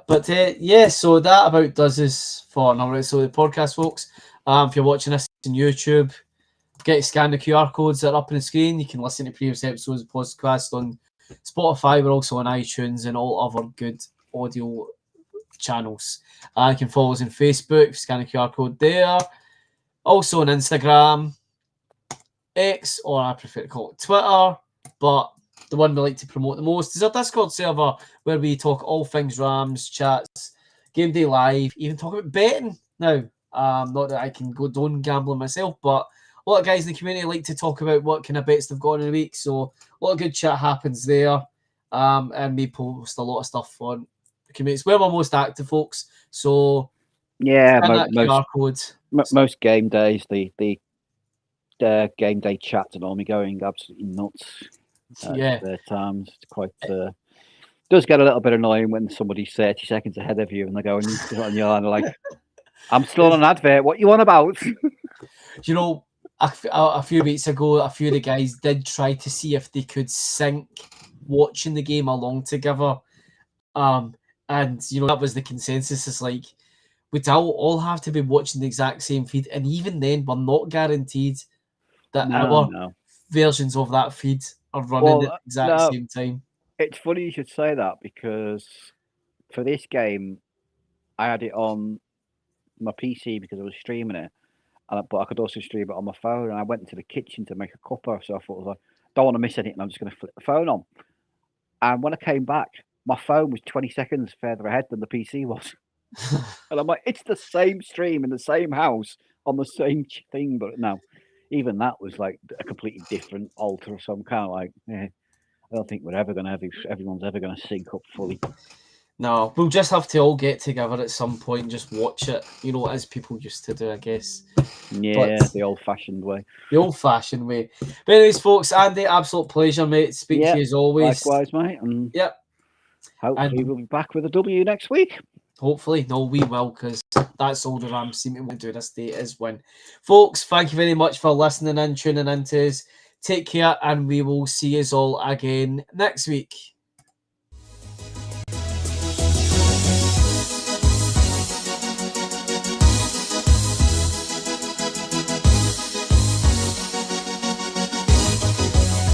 Speaker 2: But so that about does this for now. Right? So the podcast, folks, if you're watching this on YouTube, get to scan the QR codes that are up on the screen. You can listen to previous episodes of the podcast on Spotify. We're also on iTunes and all other good audio channels. You can follow us on Facebook, scan the QR code there. Also on Instagram, X, or I prefer to call it Twitter, but the one we like to promote the most is our Discord server, where we talk all things Rams, chats, game day live, even talk about betting now. Not that I can go down gambling myself, but a lot of guys in the community like to talk about what kind of bets they've got in a week. So a lot of good chat happens there. And we post a lot of stuff on the community. It's where we're most active, folks. So
Speaker 3: most game days, the game day chats are normally going absolutely nuts. Their times, it's quite does get a little bit annoying when somebody's 30 seconds ahead of you and they're going on your line like, I'm still on an advert. What you on about?
Speaker 2: You know, a few weeks ago, a few of the guys did try to see if they could sync watching the game along together. And you know, that was the consensus. Is like, we'd all have to be watching the exact same feed, and even then, we're not guaranteed that our
Speaker 3: No.
Speaker 2: versions of that feed are running at the exact
Speaker 3: no.
Speaker 2: same time.
Speaker 3: It's funny you should say that because for this game, I had it on my PC because I was streaming it, but I could also stream it on my phone. And I went into the kitchen to make a cuppa, so I thought, like, don't want to miss anything. I'm just going to flip the phone on. And when I came back, my phone was 20 seconds further ahead than the PC was. And I'm like, it's the same stream in the same house on the same thing. But no, even that was like a completely different alter. So I'm kind of like, I don't think everyone's ever going to sync up fully.
Speaker 2: No, we'll just have to all get together at some point and just watch it, you know, as people used to do, I guess.
Speaker 3: Yeah, the old-fashioned way.
Speaker 2: The old-fashioned way. But anyways, folks, Andy, absolute pleasure, mate. Speak to you as always.
Speaker 3: Likewise, mate. And
Speaker 2: yep.
Speaker 3: Hopefully we'll be back with a W next week.
Speaker 2: Hopefully. No, we will, because that's all the Rams seem to want to do this day is win. Folks, thank you very much for listening and tuning into us. Take care, and we will see you all again next week.